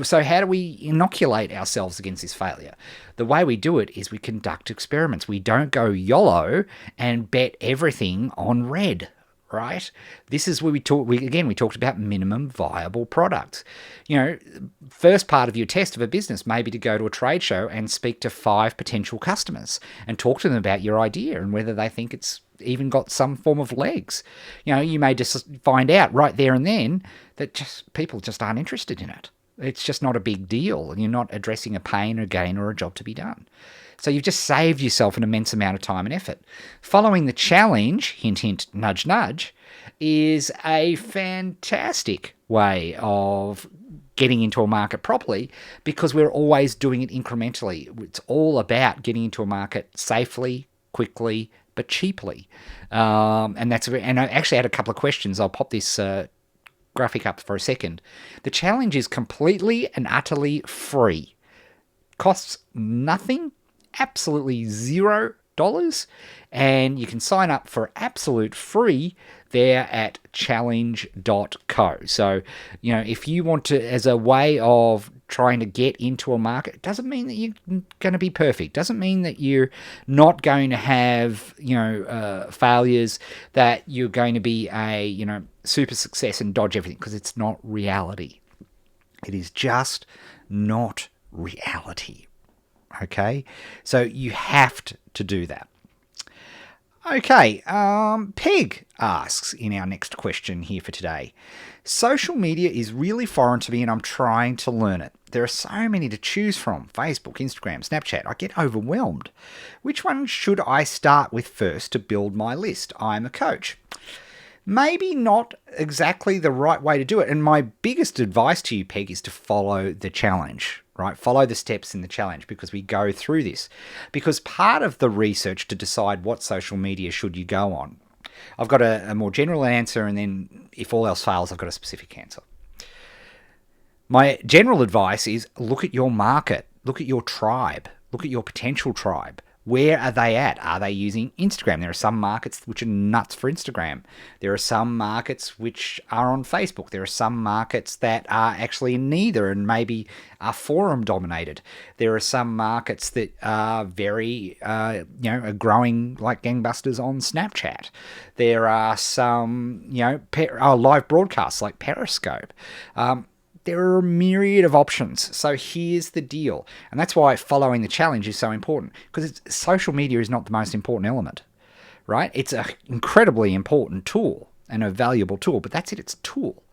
So how do we inoculate ourselves against this failure? The way we do it is we conduct experiments. We don't go YOLO and bet everything on red, right? This is where we talked about minimum viable products. First part of your test of a business may be to go to a trade show and speak to 5 potential customers and talk to them about your idea and whether they think it's even got some form of legs. You may just find out right there and then that people just aren't interested in it. It's just not a big deal, and you're not addressing a pain or gain or a job to be done. So you've just saved yourself an immense amount of time and effort. Following the challenge, hint, hint, nudge, nudge, is a fantastic way of getting into a market properly, because we're always doing it incrementally. It's all about getting into a market safely, quickly, but cheaply. And I actually had a couple of questions. I'll pop this graphic up for a second. The challenge is completely and utterly free. Costs nothing, absolutely $0, and you can sign up for absolute free there at challenge.co. So, if you want to, as a way of trying to get into a market, it doesn't mean that you're going to be perfect. Doesn't mean that you're not going to have, failures, that you're going to be a, super success and dodge everything, because it's not reality. It is just not reality. Okay, so you have to do that. Okay, Peg asks in our next question here for today. Social media is really foreign to me and I'm trying to learn it. There are so many to choose from: Facebook, Instagram, Snapchat. I get overwhelmed. Which one should I start with first to build my list? I'm a coach. Maybe not exactly the right way to do it. And my biggest advice to you, Peg, is to follow the challenge, right? Follow the steps in the challenge, because we go through this. Because part of the research to decide what social media should you go on, I've got a more general answer, and then if all else fails, I've got a specific answer. My general advice is look at your market, look at your tribe, look at your potential tribe. Where are they at? Are they using Instagram? There are some markets which are nuts for Instagram. There are some markets which are on Facebook. There are some markets that are actually in neither and maybe are forum dominated. There are some markets that are very, are growing like gangbusters on Snapchat. There are some, live broadcasts like Periscope. There are a myriad of options. So here's the deal. And that's why following the challenge is so important, because social media is not the most important element, right? It's an incredibly important tool and a valuable tool, but that's it. It's a tool.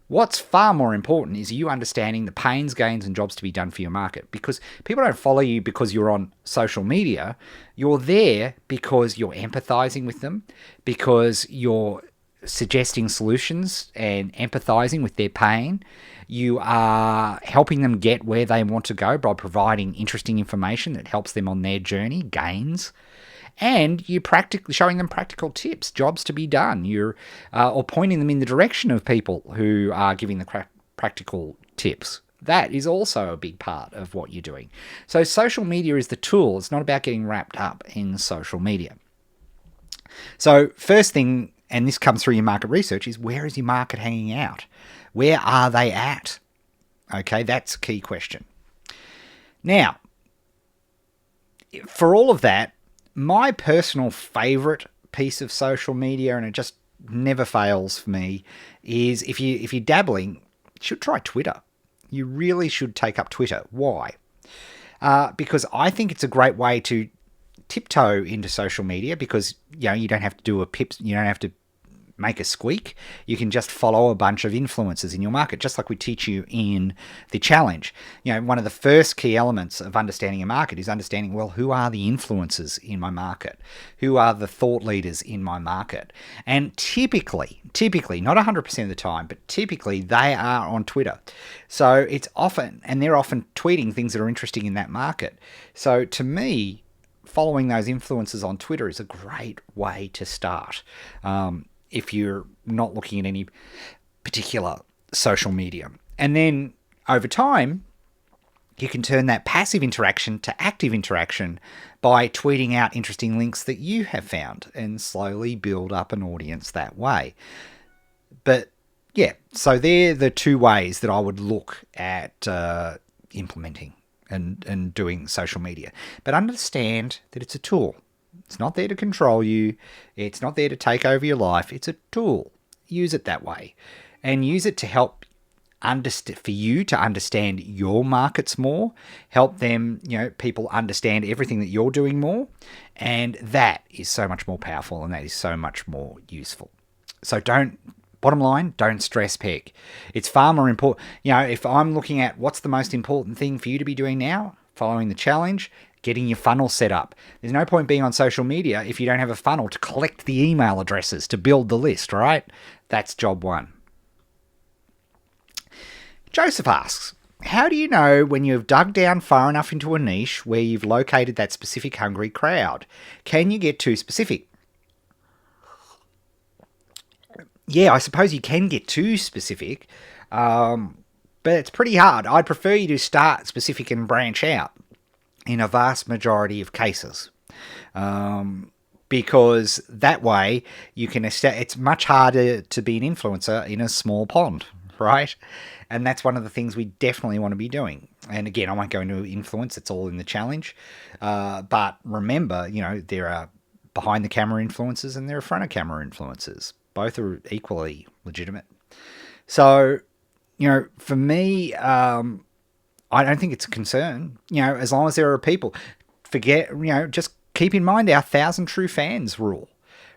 What's far more important is you understanding the pains, gains, and jobs to be done for your market, because people don't follow you because you're on social media. You're there because you're empathizing with them, because you're suggesting solutions and empathizing with their pain. You are helping them get where they want to go by providing interesting information that helps them on their journey, gains. And you're practically showing them practical tips, jobs to be done. You're or pointing them in the direction of people who are giving the practical tips. That is also a big part of what you're doing. So social media is the tool. It's not about getting wrapped up in social media. So first thing, and this comes through your market research, is where is your market hanging out? Where are they at? Okay, that's a key question. Now, for all of that, my personal favorite piece of social media, and it just never fails for me, is if you're dabbling, you should try Twitter. You really should take up Twitter. Why? Because I think it's a great way to tiptoe into social media, because you don't have to do you don't have to make a squeak. You can just follow a bunch of influencers in your market, just like we teach you in the challenge. One of the first key elements of understanding a market is understanding, well, who are the influencers in my market? Who are the thought leaders in my market? And typically, not 100% of the time, but typically they are on Twitter. So it's often, and they're often tweeting things that are interesting in that market. So to me, following those influencers on Twitter is a great way to start. If you're not looking at any particular social media. And then over time, you can turn that passive interaction to active interaction by tweeting out interesting links that you have found and slowly build up an audience that way. But yeah, so they're the two ways that I would look at implementing and doing social media. But understand that it's a tool. It's not there to control you. It's not there to take over your life. It's a tool. Use it that way. And use it to help for you to understand your markets more. Help them, people understand everything that you're doing more. And that is so much more powerful, and that is so much more useful. So bottom line, don't stress, Peg. It's far more important. If I'm looking at what's the most important thing for you to be doing now, following the challenge, getting your funnel set up. There's no point being on social media if you don't have a funnel to collect the email addresses to build the list, right? That's job one. Joseph asks, how do you know when you have dug down far enough into a niche where you've located that specific hungry crowd? Can you get too specific? Yeah, I suppose you can get too specific, but it's pretty hard. I'd prefer you to start specific and branch out in a vast majority of cases, because that way you can it's much harder to be an influencer in a small pond, right? And that's one of the things we definitely want to be doing. And again, I won't go into influence, it's all in the challenge, but remember, there are behind the camera influencers and there are front of camera influencers. Both are equally legitimate. So for me, I don't think it's a concern. As long as there are people, just keep in mind our 1,000 true fans rule,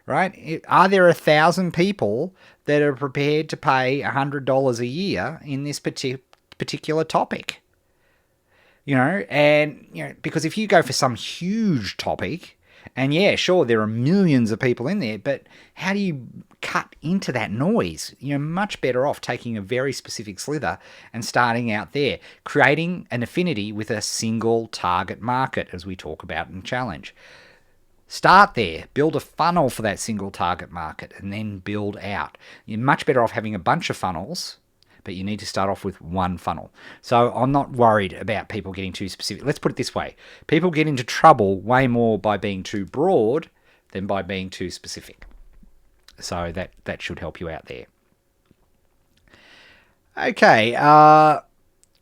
right? Are there 1,000 people that are prepared to pay $100 a year in this particular topic? Because if you go for some huge topic, and yeah, sure, there are millions of people in there, but how do you cut into that noise? You're much better off taking a very specific slither and starting out there, creating an affinity with a single target market, as we talk about in Challenge. Start there, build a funnel for that single target market, and then build out. You're much better off having a bunch of funnels, but you need to start off with one funnel. So I'm not worried about people getting too specific. Let's put it this way. People get into trouble way more by being too broad than by being too specific. So that should help you out there. Okay,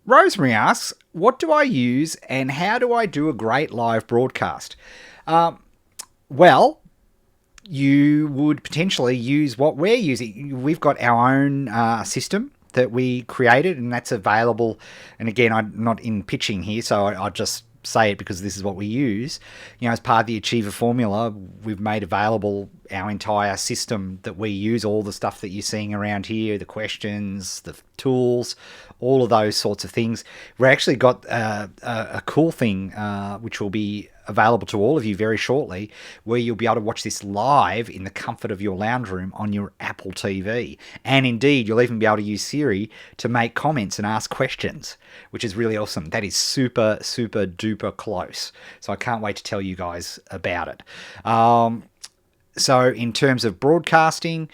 Rosemary asks, what do I use and how do I do a great live broadcast? Well, you would potentially use what we're using. We've got our own system that we created, and that's available. And again, I'm not in pitching here, so I'll just say it because this is what we use. As part of the Achiever formula, we've made available our entire system that we use, all the stuff that you're seeing around here, the questions, the tools, all of those sorts of things. We've actually got a cool thing, which will be available to all of you very shortly, where you'll be able to watch this live in the comfort of your lounge room on your Apple TV. And indeed, you'll even be able to use Siri to make comments and ask questions, which is really awesome. That is super, super duper close. So I can't wait to tell you guys about it. So in terms of broadcasting,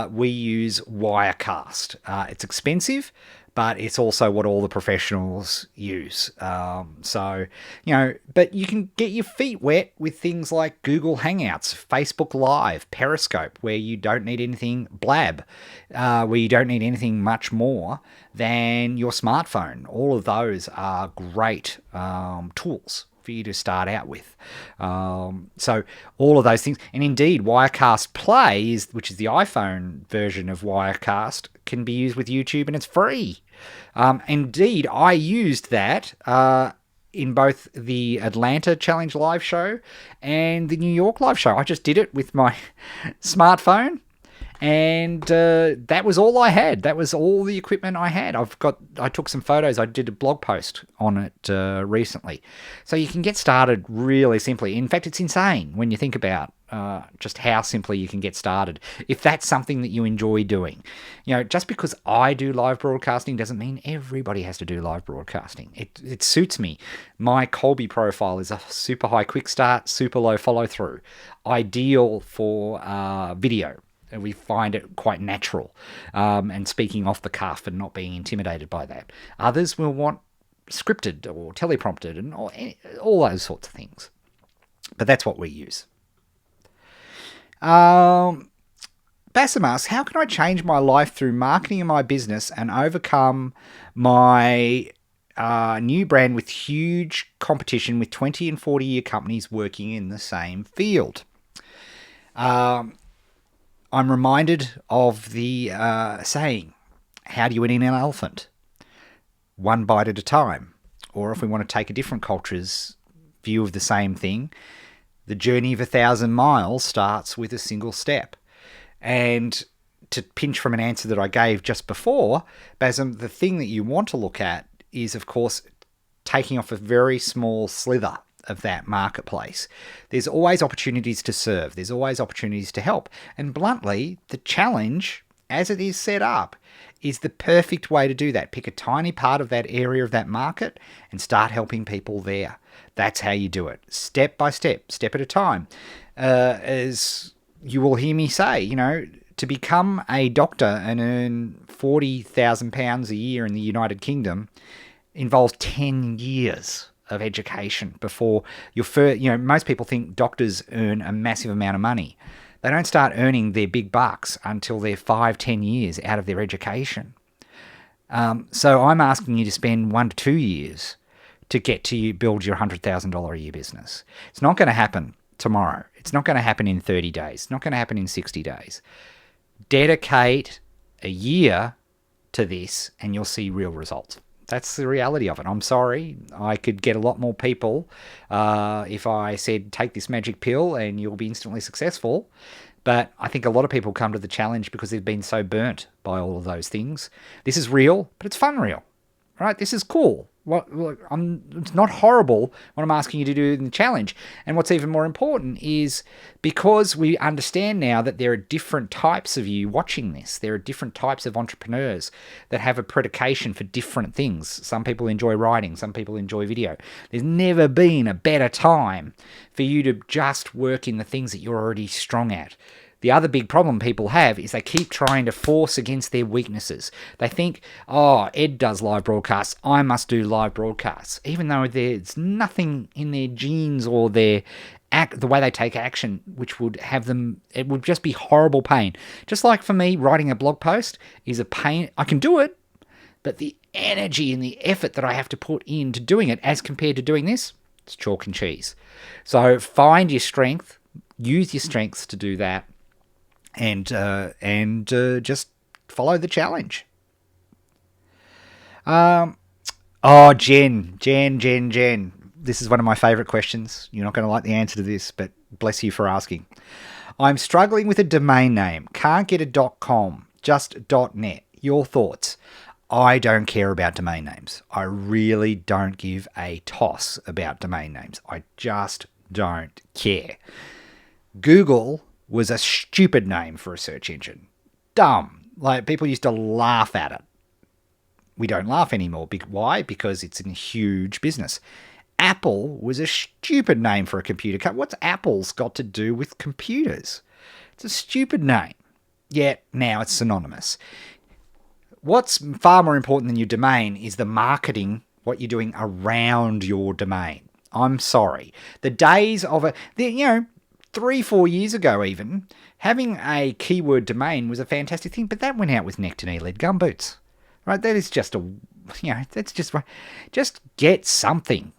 we use Wirecast. It's expensive, but it's also what all the professionals use. But you can get your feet wet with things like Google Hangouts, Facebook Live, Periscope, where you don't need anything Blab, where you don't need anything much more than your smartphone. All of those are great tools for you to start out with. So all of those things. And indeed, Wirecast Play, which is the iPhone version of Wirecast, can be used with YouTube and it's free. Indeed, I used that in both the Atlanta Challenge live show and the New York live show. I just did it with my smartphone. And that was all I had. That was all the equipment I had. I took some photos. I did a blog post on it recently. So you can get started really simply. In fact, it's insane when you think about just how simply you can get started. If that's something that you enjoy doing. Just because I do live broadcasting doesn't mean everybody has to do live broadcasting. It suits me. My Colby profile is a super high quick start, super low follow through. Ideal for video. We find it quite natural and speaking off the cuff and not being intimidated by that. Others will want scripted or teleprompted and all those sorts of things. But that's what we use. Bassam asks, how can I change my life through marketing in my business and overcome my new brand with huge competition with 20 and 40-year companies working in the same field? I'm reminded of the saying, how do you eat an elephant? One bite at a time. Or if we want to take a different culture's view of the same thing, the journey of 1,000 miles starts with a single step. And to pinch from an answer that I gave just before, Bassam, the thing that you want to look at is, of course, taking off a very small slither of that marketplace. There's always opportunities to serve. There's always opportunities to help. And bluntly, the challenge, as it is set up, is the perfect way to do that. Pick a tiny part of that area of that market and start helping people there. That's how you do it. Step by step, step at a time. As you will hear me say, to become a doctor and earn £40,000 a year in the United Kingdom involves 10 years of education before most people think doctors earn a massive amount of money. They don't start earning their big bucks until they're 5-10 years out of their education. So I'm asking you to spend 1 to 2 years to get to build your $100,000 a year business. It's not going to happen tomorrow. It's not going to happen in 30 days. It's not going to happen in 60 days. Dedicate a year to this and you'll see real results. That's the reality of it. I'm sorry. I could get a lot more people if I said, take this magic pill and you'll be instantly successful. But I think a lot of people come to the challenge because they've been so burnt by all of those things. This is real, but it's fun real, right? This is cool. It's not horrible what I'm asking you to do in the challenge. And what's even more important is because we understand now that there are different types of you watching this. There are different types of entrepreneurs that have a predication for different things. Some people enjoy writing. Some people enjoy video. There's never been a better time for you to just work in the things that you're already strong at. The other big problem people have is they keep trying to force against their weaknesses. They think, oh, Ed does live broadcasts, I must do live broadcasts, even though there's nothing in their genes or the way they take action which would have them, it would just be horrible pain. Just like for me, writing a blog post is a pain. I can do it, but the energy and the effort that I have to put into doing it as compared to doing this, it's chalk and cheese. So find your strength, use your strengths to do that, and just follow the challenge. Jen. This is one of my favourite questions. You're not going to like the answer to this, but bless you for asking. I'm struggling with a domain name. Can't get a .com, just .net. Your thoughts? I don't care about domain names. I really don't give a toss about domain names. I just don't care. Google was a stupid name for a search engine. Dumb. Like, people used to laugh at it. We don't laugh anymore. Why? Because it's a huge business. Apple was a stupid name for a computer company. What's Apple's got to do with computers? It's a stupid name. Yet now it's synonymous. What's far more important than your domain is the marketing, what you're doing around your domain. I'm sorry. The days of it, 3-4 years ago even, having a keyword domain was a fantastic thing, but that went out with neck to knee lead gumboots. Right? That is just just get something.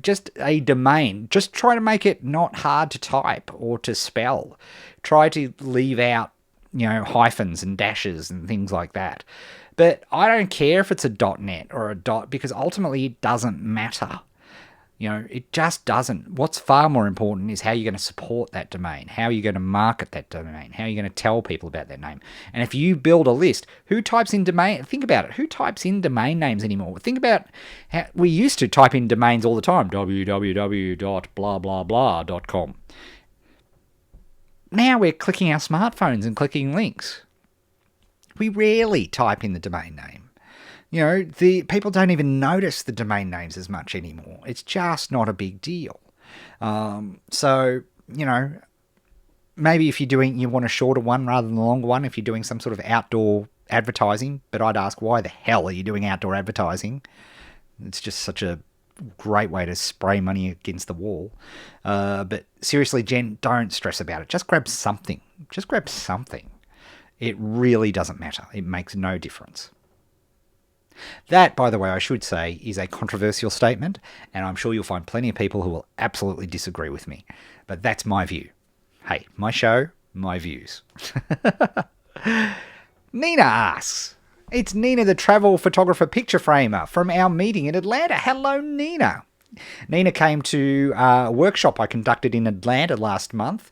Just a domain. Just try to make it not hard to type or to spell. Try to leave out, hyphens and dashes and things like that. But I don't care if it's a .net or a dot, because ultimately it doesn't matter. It just doesn't. What's far more important is how you're going to support that domain, how you're going to market that domain, how you're going to tell people about that name. And if you build a list, who types in domain? Think about it. Who types in domain names anymore? Think about how we used to type in domains all the time, www.blablabla.com. Now we're clicking our smartphones and clicking links. We rarely type in the domain name. The people don't even notice the domain names as much anymore. It's just not a big deal. So, maybe if you want a shorter one rather than a longer one, if you're doing some sort of outdoor advertising, but I'd ask, why the hell are you doing outdoor advertising? It's just such a great way to spray money against the wall. But seriously, Jen, don't stress about it. Just grab something. It really doesn't matter. It makes no difference. That, by the way, I should say, is a controversial statement, and I'm sure you'll find plenty of people who will absolutely disagree with me. But that's my view. Hey, my show, my views. Nina asks, it's Nina, the travel photographer picture framer from our meeting in Atlanta. Hello, Nina. Nina came to a workshop I conducted in Atlanta last month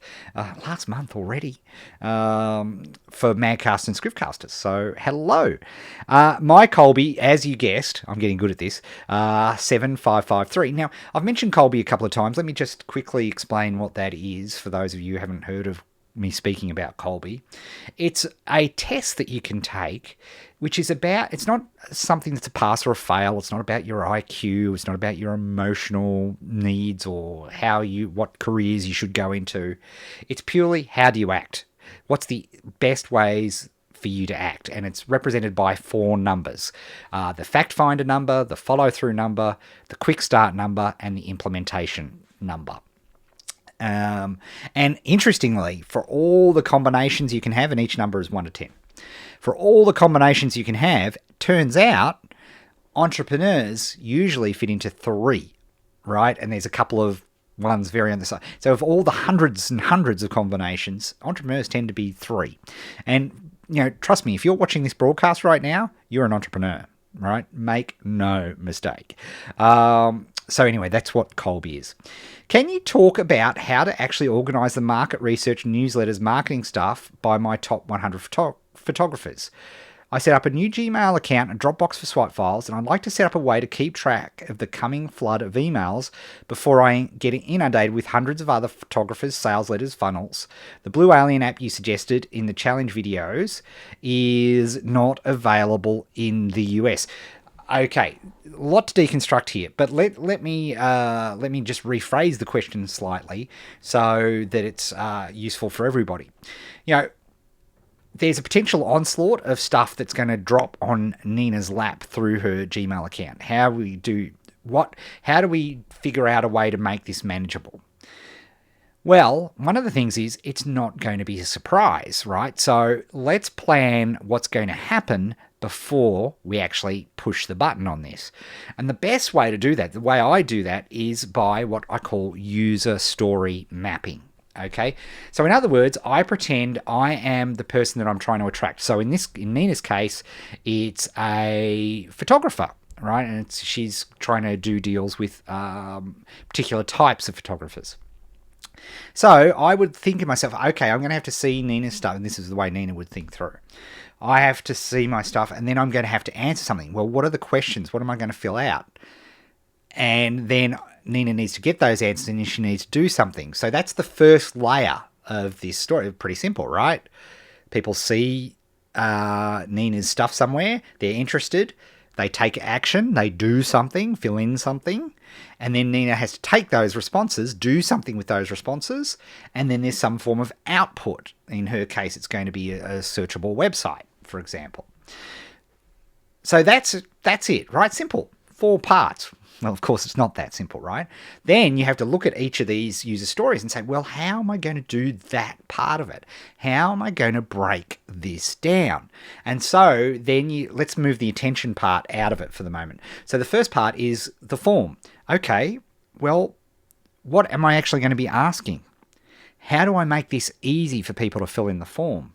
already, for Madcast and Scriptcasters. So, hello. My Colby, as you guessed, I'm getting good at this, 7553. Now, I've mentioned Colby a couple of times. Let me just quickly explain what that is for those of you who haven't heard of me speaking about Colby. It's a test that you can take, which is about, it's not something that's a pass or a fail. It's not about your IQ. It's not about your emotional needs or what careers you should go into. It's purely, how do you act? What's the best ways for you to act? And it's represented by 4 numbers. The fact finder number, the follow through number, the quick start number, and the implementation number. And interestingly, for all the combinations you can have, and each number is 1 to 10, for all the combinations you can have, turns out entrepreneurs usually fit into 3, right? And there's a couple of ones very on the side. So of all the hundreds and hundreds of combinations, entrepreneurs tend to be 3. And, trust me, if you're watching this broadcast right now, you're an entrepreneur. right? Make no mistake. So anyway, that's what Kolbe is. Can you talk about how to actually organize the market research newsletters marketing stuff by my top 100 photographers? I set up a new Gmail account and Dropbox for swipe files, and I'd like to set up a way to keep track of the coming flood of emails before I get inundated with hundreds of other photographers, sales letters, funnels. The Blue Alien app you suggested in the challenge videos is not available in the US. Okay, a lot to deconstruct here, but let me just rephrase the question slightly so that it's useful for everybody. There's a potential onslaught of stuff that's going to drop on Nina's lap through her Gmail account. How do we figure out a way to make this manageable? Well, one of the things is it's not going to be a surprise, right? So let's plan what's going to happen before we actually push the button on this. And the best way to do that, the way I do that, is by what I call user story mapping. Okay, so in other words, I pretend I am the person that I'm trying to attract. So in Nina's case, it's a photographer, right? And she's trying to do deals with particular types of photographers. So I would think to myself, okay, I'm going to have to see Nina's stuff, and this is the way Nina would think through. I have to see my stuff, and then I'm going to have to answer something. Well, what are the questions? What am I going to fill out? And then Nina needs to get those answers, and she needs to do something. So that's the first layer of this story. Pretty simple, right? People see Nina's stuff somewhere. They're interested. They take action. They do something, fill in something. And then Nina has to take those responses, do something with those responses. And then there's some form of output. In her case, it's going to be a searchable website, for example. So that's it, right? Simple. 4 parts. Well, of course, it's not that simple, right? Then you have to look at each of these user stories and say, well, how am I going to do that part of it? How am I going to break this down? And so then let's move the attention part out of it for the moment. So the first part is the form. Okay, well, what am I actually going to be asking? How do I make this easy for people to fill in the form?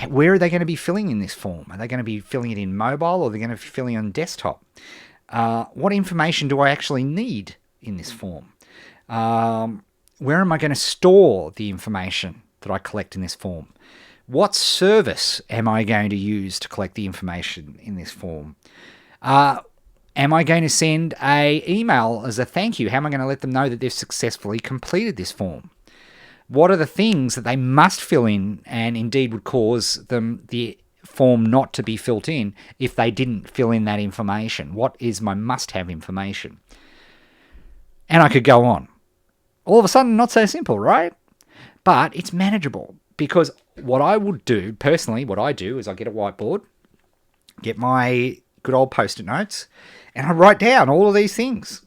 Where are they going to be filling in this form? Are they going to be filling it in mobile, or are they going to be filling it on desktop? What information do I actually need in this form? Where am I going to store the information that I collect in this form? What service am I going to use to collect the information in this form? Am I going to send an email as a thank you? How am I going to let them know that they've successfully completed this form? What are the things that they must fill in and indeed would cause the form not to be filled in if they didn't fill in that information? What is my must-have information? And I could go on. All of a sudden, not so simple, right? But it's manageable, because what I would do, personally, what I do is I get a whiteboard, get my good old Post-it notes, and I write down all of these things.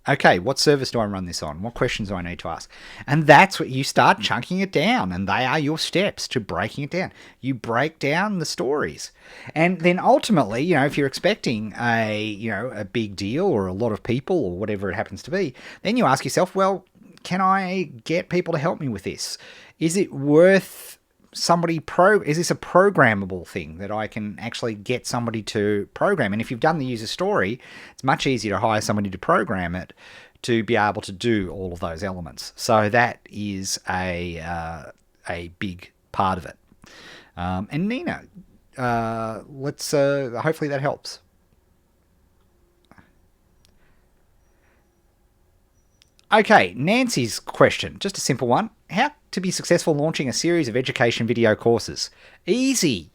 Okay, what service do I run this on? What questions do I need to ask? And that's what you start chunking it down, and they are your steps to breaking it down. You break down the stories. And then ultimately, if you're expecting a big deal or a lot of people or whatever it happens to be, then you ask yourself, well, can I get people to help me with this? Is it worth is this a programmable thing that I can actually get somebody to program? And if you've done the user story, it's much easier to hire somebody to program it to be able to do all of those elements. So that is a big part of it. And Nina, let's hopefully that helps. Okay, Nancy's question, just a simple one. How to be successful launching a series of education video courses? Easy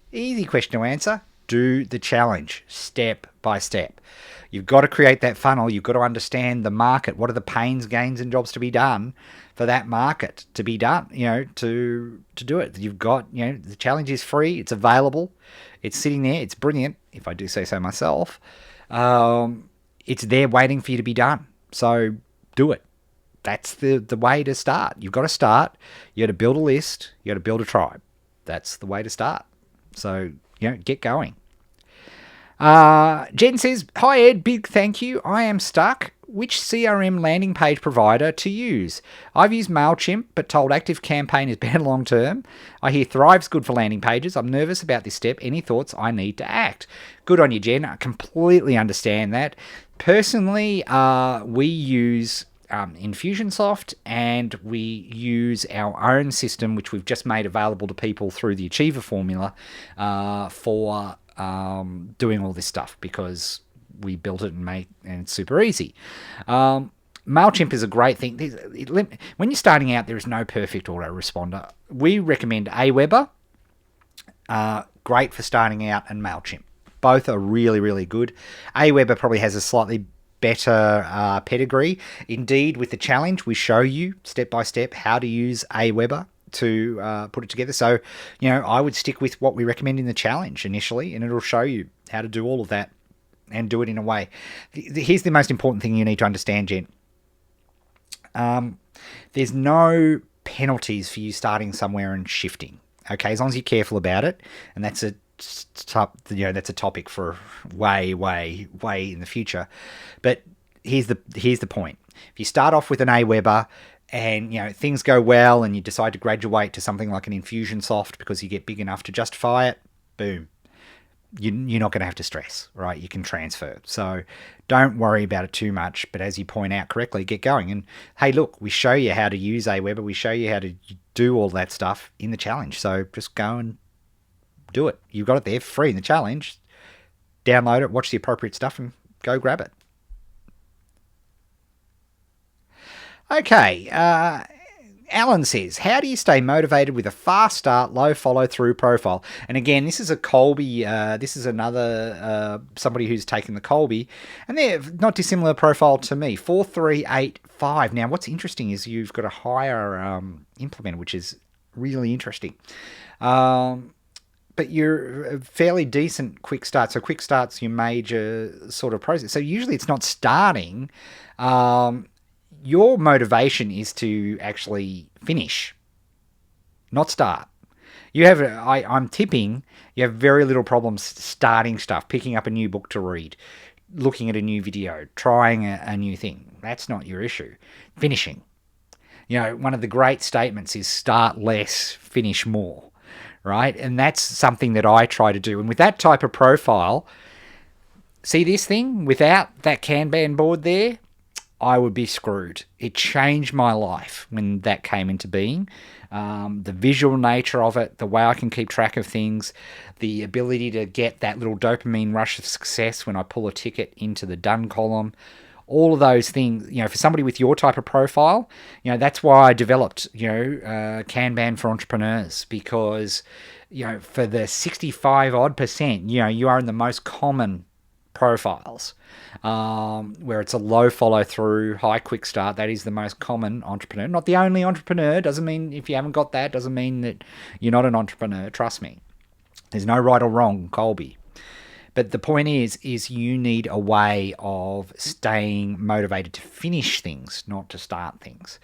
question to answer. Do the challenge step by step. You've got to create that funnel. You've got to understand the market. What are the pains, gains, and jobs to be done for that market to be done, to do it. You've got, the challenge is free. It's available. It's sitting there. It's brilliant, if I do say so myself. It's there waiting for you to be done. So do it. That's the way to start. You've got to start. You got to build a list. You got to build a tribe. That's the way to start. So, get going. Jen says, hi Ed, big thank you. I am stuck which CRM landing page provider to use. I've used MailChimp, but told ActiveCampaign is better long term. I hear Thrive's good for landing pages. I'm nervous about this step. Any thoughts? I need to act. Good on you, Jen. I completely understand that. Personally, we use Infusionsoft, and we use our own system, which we've just made available to people through the Achiever formula for doing all this stuff, because we built it and it's super easy. MailChimp is a great thing. When you're starting out, there is no perfect autoresponder. We recommend Aweber, great for starting out, and MailChimp. Both are really, really good. Aweber probably has a slightly better pedigree. Indeed, with the challenge, we show you step by step how to use Aweber to put it together. So, I would stick with what we recommend in the challenge initially, and it'll show you how to do all of that and do it in a way. Here's the most important thing you need to understand, Jen. There's no penalties for you starting somewhere and shifting. Okay, as long as you're careful about it, and that's a topic for way in the future. But here's the point. If you start off with an Aweber and things go well, and you decide to graduate to something like an Infusionsoft because you get big enough to justify it, boom, you're not going to have to stress, right? You can transfer. So don't worry about it too much. But as you point out correctly, get going. And hey, look, we show you how to use Aweber. We show you how to do all that stuff in the challenge. So just go and do it. You've got it there for free in the challenge. Download it, watch the appropriate stuff, and go grab it. Okay, Alan says, how do you stay motivated with a fast start, low follow-through profile? And again, this is a Kolbe. This is another somebody who's taken the Kolbe, and they're not dissimilar profile to me, 4385. Now, what's interesting is you've got a higher implement, which is really interesting. But you're a fairly decent quick start. So quick start's your major sort of process. So usually it's not starting. Your motivation is to actually finish, not start. I'm tipping you have very little problems starting stuff, picking up a new book to read, looking at a new video, trying a new thing. That's not your issue. Finishing. One of the great statements is start less, finish more. Right? And that's something that I try to do. And with that type of profile, see this thing? Without that Kanban board there, I would be screwed. It changed my life when that came into being. The visual nature of it, the way I can keep track of things, the ability to get that little dopamine rush of success when I pull a ticket into the done column. All of those things, for somebody with your type of profile, that's why I developed, Kanban for entrepreneurs, because, for the 65 odd percent, you are in the most common profiles, where it's a low follow through, high quick start. That is the most common entrepreneur. Not the only entrepreneur. Doesn't mean if you haven't got that, doesn't mean that you're not an entrepreneur. Trust me. There's no right or wrong, Kolbe. But the point is you need a way of staying motivated to finish things, not to start things.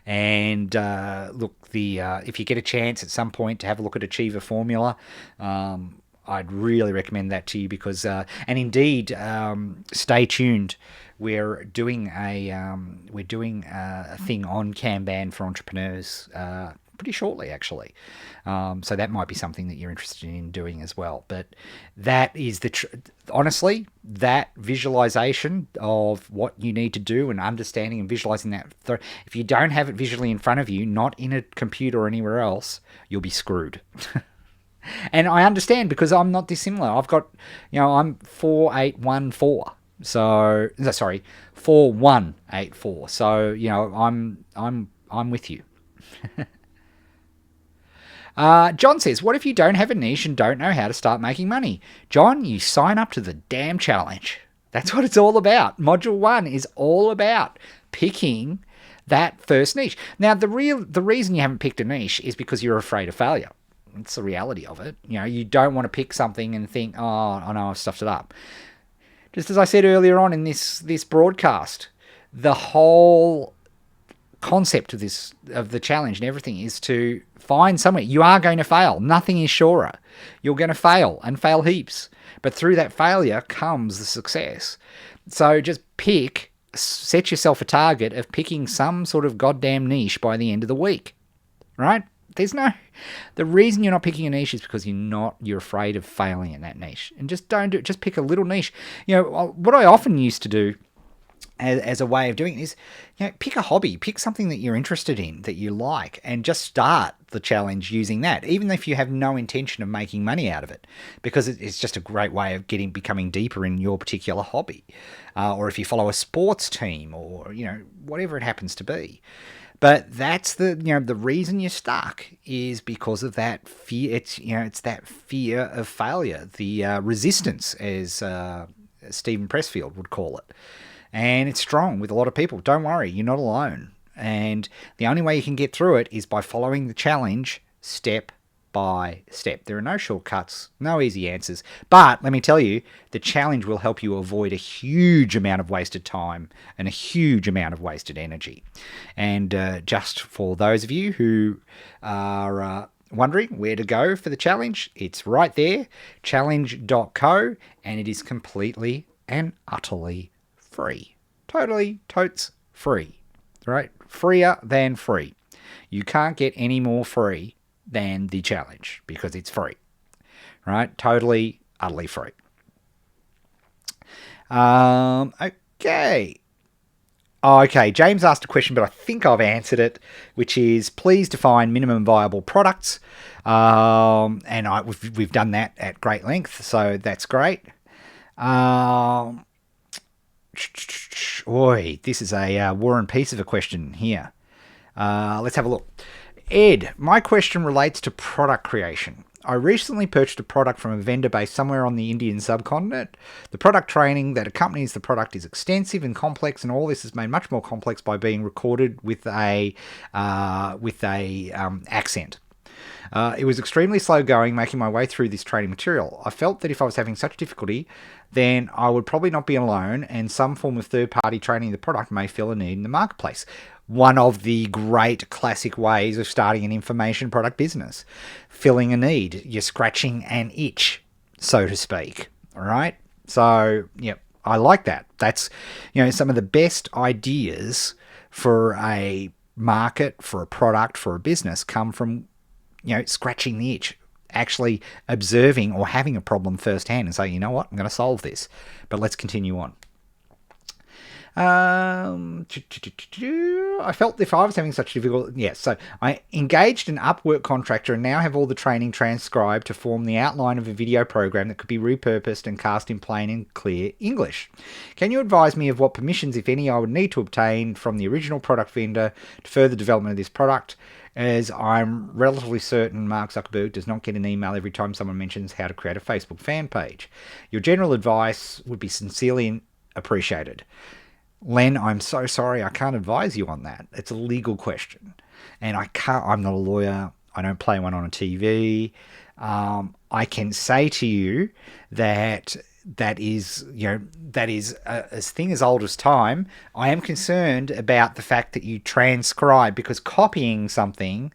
And look, if you get a chance at some point to have a look at Achiever Formula, I'd really recommend that to you because, and indeed, stay tuned. We're doing a thing on Kanban for entrepreneurs pretty shortly, actually. So that might be something that you're interested in doing as well. But that is honestly, that visualization of what you need to do and understanding and visualizing that. If you don't have it visually in front of you, not in a computer or anywhere else, you'll be screwed. And I understand because I'm not dissimilar. I've got, I'm 4814. So, sorry, 4184. So, I'm with you. John says, what if you don't have a niche and don't know how to start making money? John, you sign up to the damn challenge. That's what it's all about. Module 1 is all about picking that first niche. Now, the reason you haven't picked a niche is because you're afraid of failure. It's the reality of it. You don't want to pick something and think, oh, I know I've stuffed it up. Just as I said earlier on in this broadcast, the whole concept of the challenge and everything is to find somewhere. You are going to fail. Nothing is surer. You're going to fail and fail heaps. But through that failure comes the success. So just pick set yourself a target of picking some sort of goddamn niche by the end of the week, right? The reason you're not picking a niche is because you're afraid of failing in that niche. And just don't do it. Just pick a little niche. What I often used to do as a way of doing it is, pick a hobby, pick something that you're interested in, that you like, and just start the challenge using that, even if you have no intention of making money out of it, because it's just a great way of becoming deeper in your particular hobby, or if you follow a sports team, or whatever it happens to be. But that's the reason you're stuck is because of that fear. It's that fear of failure, the resistance, as Stephen Pressfield would call it. And it's strong with a lot of people. Don't worry, you're not alone. And the only way you can get through it is by following the challenge step by step. There are no shortcuts, no easy answers. But let me tell you, the challenge will help you avoid a huge amount of wasted time and a huge amount of wasted energy. And just for those of you who are wondering where to go for the challenge, it's right there, challenge.co, and it is completely and utterly free. Totally, totes free. Right? Freer than free. You can't get any more free than the challenge because it's free. Right? Totally, utterly free. Okay. Okay, James asked a question, but I think I've answered it, which is please define minimum viable products. And we've done that at great length, so that's great. This is a War and Peace of a question here. Let's have a look. Ed, my question relates to product creation. I recently purchased a product from a vendor based somewhere on the Indian subcontinent. The product training that accompanies the product is extensive and complex, and all this is made much more complex by being recorded with a accent. It was extremely slow going, making my way through this training material. I felt that if I was having such difficulty, then I would probably not be alone, and some form of third-party training the product may fill a need in the marketplace. One of the great classic ways of starting an information product business. Filling a need. You're scratching an itch, so to speak. All right? So, I like that. That's, some of the best ideas for a market, for a product, for a business come from, scratching the itch. Actually observing or having a problem firsthand and saying, you know what, I'm going to solve this. But let's continue on. I felt if I was having such difficulty, so I engaged an Upwork contractor and now have all the training transcribed to form the outline of a video program that could be repurposed and cast in plain and clear English. Can you advise me of what permissions, if any, I would need to obtain from the original product vendor to further development of this product, as I'm relatively certain Mark Zuckerberg does not get an email every time someone mentions how to create a Facebook fan page. Your general advice would be sincerely appreciated. Len, I'm so sorry, I can't advise you on that. It's a legal question. And I'm not a lawyer. I don't play one on a TV. I can say to you that is a thing as old as time. I am concerned about the fact that you transcribe, because copying something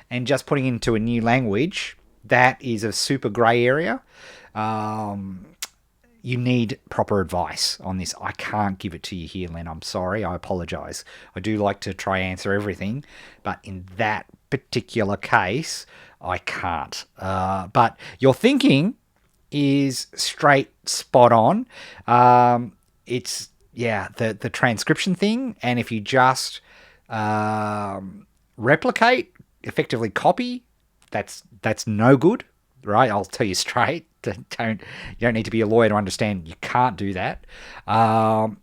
and just putting it into a new language, that is a super grey area. You need proper advice on this. I can't give it to you here, Len. I'm sorry. I apologise. I do like to try answer everything, but in that particular case, I can't. But your thinking is straight spot on. It's the transcription thing, and if you just replicate, effectively copy, that's no good, right? I'll tell you straight. You don't need to be a lawyer to understand you can't do that. Or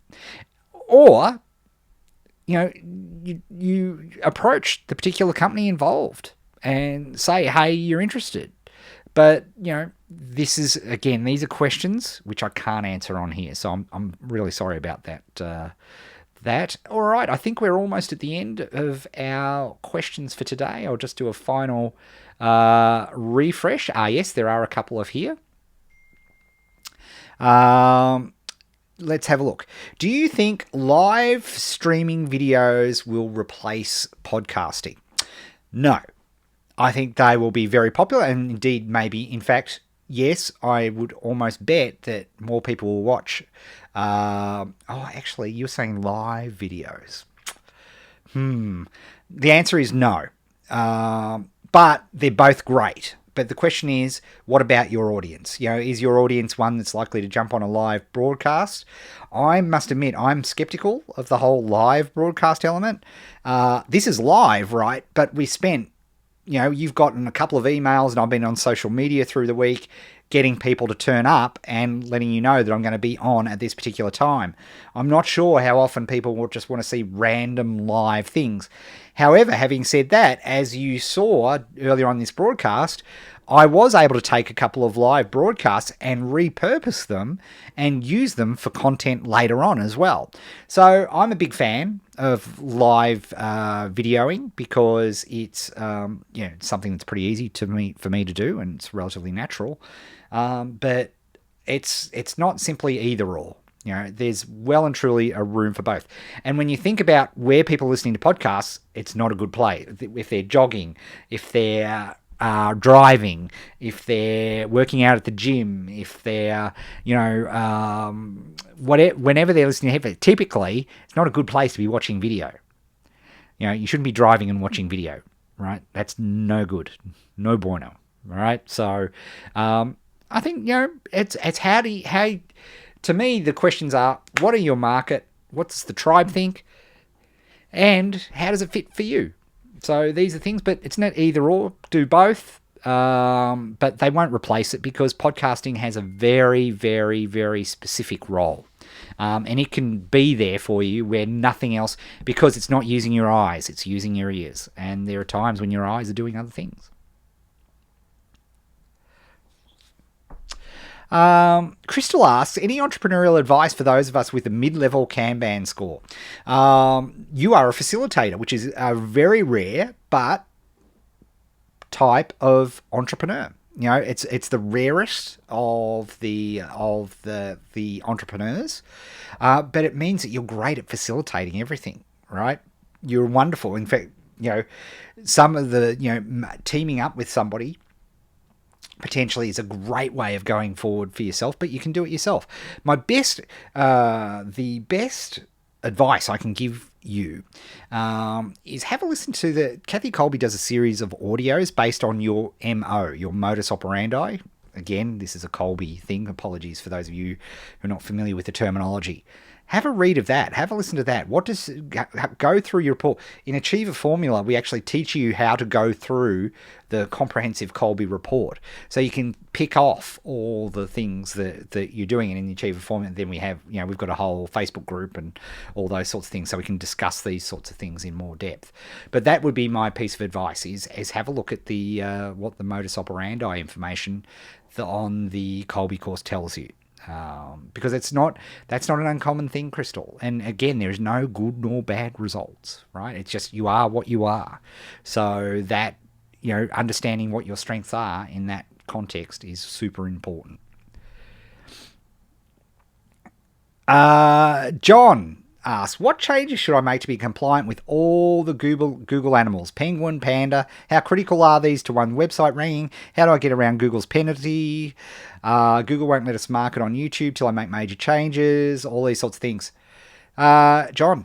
you approach the particular company involved and say, hey, you're interested. But, these are questions which I can't answer on here. So I'm really sorry about that. All right, I think we're almost at the end of our questions for today. I'll just do a final refresh. Yes, there are a couple of here. Let's have a look. Do you think live streaming videos will replace podcasting? No. I think they will be very popular, and indeed maybe, in fact, yes, I would almost bet that more people will watch. Actually, you're saying live videos. The answer is no. But they're both great. But the question is, what about your audience? Is your audience one that's likely to jump on a live broadcast? I must admit, I'm skeptical of the whole live broadcast element. This is live, right? But we spent, you've gotten a couple of emails, and I've been on social media through the week getting people to turn up and letting you know that I'm going to be on at this particular time. I'm not sure how often people will just want to see random live things. However, having said that, as you saw earlier on this broadcast, I was able to take a couple of live broadcasts and repurpose them and use them for content later on as well. So I'm a big fan of live videoing because it's something that's pretty easy for me to do, and it's relatively natural. But it's not simply either or. There's well and truly a room for both. And when you think about where people are listening to podcasts, it's not a good play. If they're jogging, if they're driving, if they're working out at the gym, if they're, whenever they're listening to headphones, typically it's not a good place to be watching video. You shouldn't be driving and watching video, right? That's no good. No bueno. All right. So, I think, it's how to me, the questions are, what are your market? What does the tribe think? And how does it fit for you? So these are things, but it's not either or. Do both, but they won't replace it because podcasting has a very, very, very specific role. And it can be there for you where nothing else, because it's not using your eyes, it's using your ears. And there are times when your eyes are doing other things. Crystal asks, any entrepreneurial advice for those of us with a mid-level Kanban score? You are a facilitator, which is a very rare but type of entrepreneur. It's the rarest of the entrepreneurs, but it means that you're great at facilitating everything, right? You're wonderful. In fact, some of the teaming up with somebody potentially is a great way of going forward for yourself, but you can do it yourself. The best advice I can give you is have a listen to Kathy Kolbe does a series of audios based on your MO, your modus operandi. Again, this is a Kolbe thing. Apologies for those of you who are not familiar with the terminology. Have a read of that. Have a listen to that. Go through your report. In Achiever Formula, we actually teach you how to go through the comprehensive Kolbe report. So you can pick off all the things that you're doing. And in the Achiever Formula, then we have, we've got a whole Facebook group and all those sorts of things. So we can discuss these sorts of things in more depth. But that would be my piece of advice is have a look at the what the modus operandi information on the Kolbe course tells you. Because that's not an uncommon thing, Crystal. And again, there is no good nor bad results, right? It's just you are what you are. So that, understanding what your strengths are in that context is super important. John asks, what changes should I make to be compliant with all the Google animals? Penguin, panda. How critical are these to one website ranking? How do I get around Google's penalty? Google won't let us market on YouTube till I make major changes. All these sorts of things. John,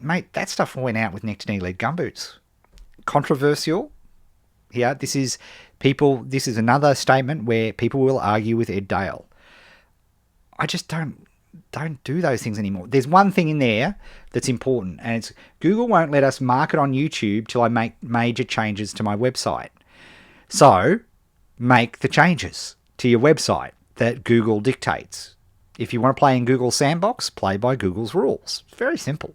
mate, that stuff went out with neck to knee lead gumboots. Controversial. Yeah, this is another statement where people will argue with Ed Dale. I just don't do those things anymore. There's one thing in there that's important, and it's Google won't let us market on YouTube till I make major changes to my website. So make the changes to your website that Google dictates. If you want to play in Google's sandbox, play by Google's rules. It's very simple.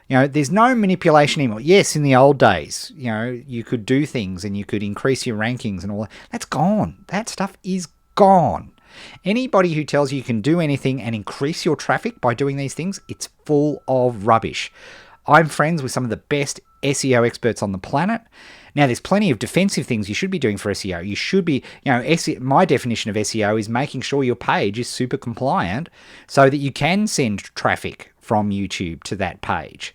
There's no manipulation anymore. Yes, in the old days, you could do things and you could increase your rankings and all that. That's gone. That stuff is gone. Anybody who tells you can do anything and increase your traffic by doing these things, it's full of rubbish. I'm friends with some of the best SEO experts on the planet. Now, there's plenty of defensive things you should be doing for SEO. You should be, my definition of SEO is making sure your page is super compliant so that you can send traffic from YouTube to that page.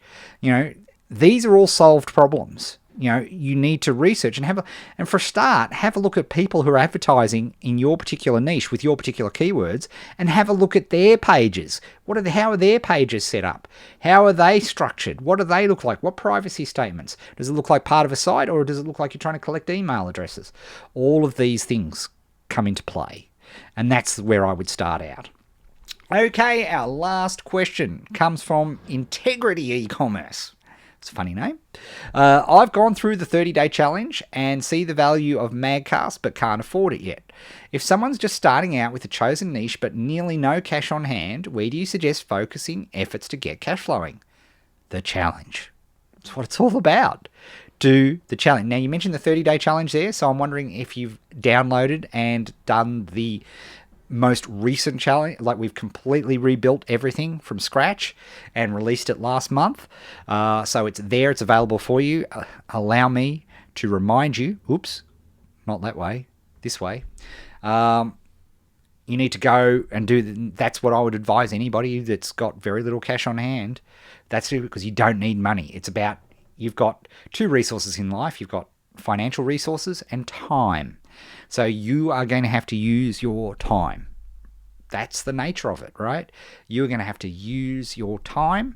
These are all solved problems You need to research and for a start, have a look at people who are advertising in your particular niche with your particular keywords, and have a look at their pages. How are their pages set up? How are they structured? What do they look like? What privacy statements? Does it look like part of a site, or does it look like you're trying to collect email addresses? All of these things come into play, and that's where I would start out. Okay, our last question comes from Integrity E-commerce. It's a funny name. I've gone through the 30-day challenge and see the value of Magcast but can't afford it yet. If someone's just starting out with a chosen niche but nearly no cash on hand, where do you suggest focusing efforts to get cash flowing? The challenge. That's what it's all about. Do the challenge. Now, you mentioned the 30-day challenge there, so I'm wondering if you've downloaded and done the most recent challenge. Like, we've completely rebuilt everything from scratch and released it last month. So it's there, it's available for you. Allow me to remind you, oops, not that way, this way. You need to go and that's what I would advise anybody that's got very little cash on hand. That's because you don't need money. It's about, you've got two resources in life. You've got financial resources and time. So you are going to have to use your time. That's the nature of it, right? You're going to have to use your time,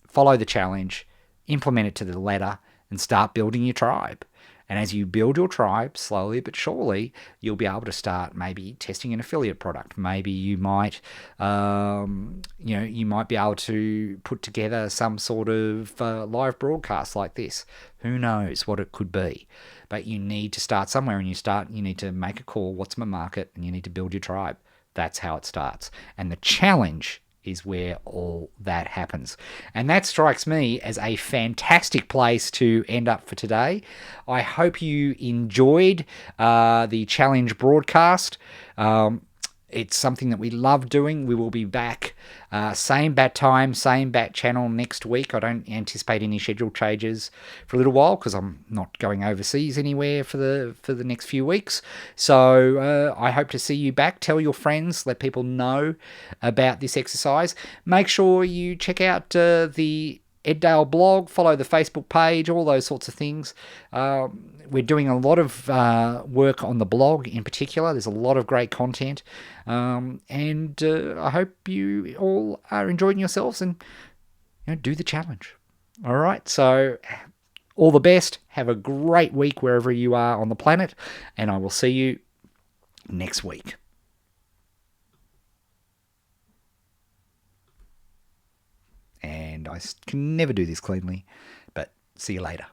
follow the challenge, implement it to the letter, and start building your tribe. And as you build your tribe, slowly but surely, you'll be able to start maybe testing an affiliate product. Maybe you might, you might be able to put together some sort of live broadcast like this. Who knows what it could be? But you need to start somewhere, and you need to make a call. What's my market? And you need to build your tribe. That's how it starts. And the challenge is where all that happens. And that strikes me as a fantastic place to end up for today. I hope you enjoyed the challenge broadcast. It's something that we love doing. We will be back same bat time, same bat channel next week. I don't anticipate any schedule changes for a little while because I'm not going overseas anywhere for the next few weeks. So I hope to see you back. Tell your friends, let people know about this exercise. Make sure you check out the Eddale blog, follow the Facebook page, all those sorts of things. We're doing a lot of work on the blog in particular. There's a lot of great content. And I hope you all are enjoying yourselves and do the challenge. All right, so all the best. Have a great week wherever you are on the planet, and I will see you next week. And I can never do this cleanly, but see you later.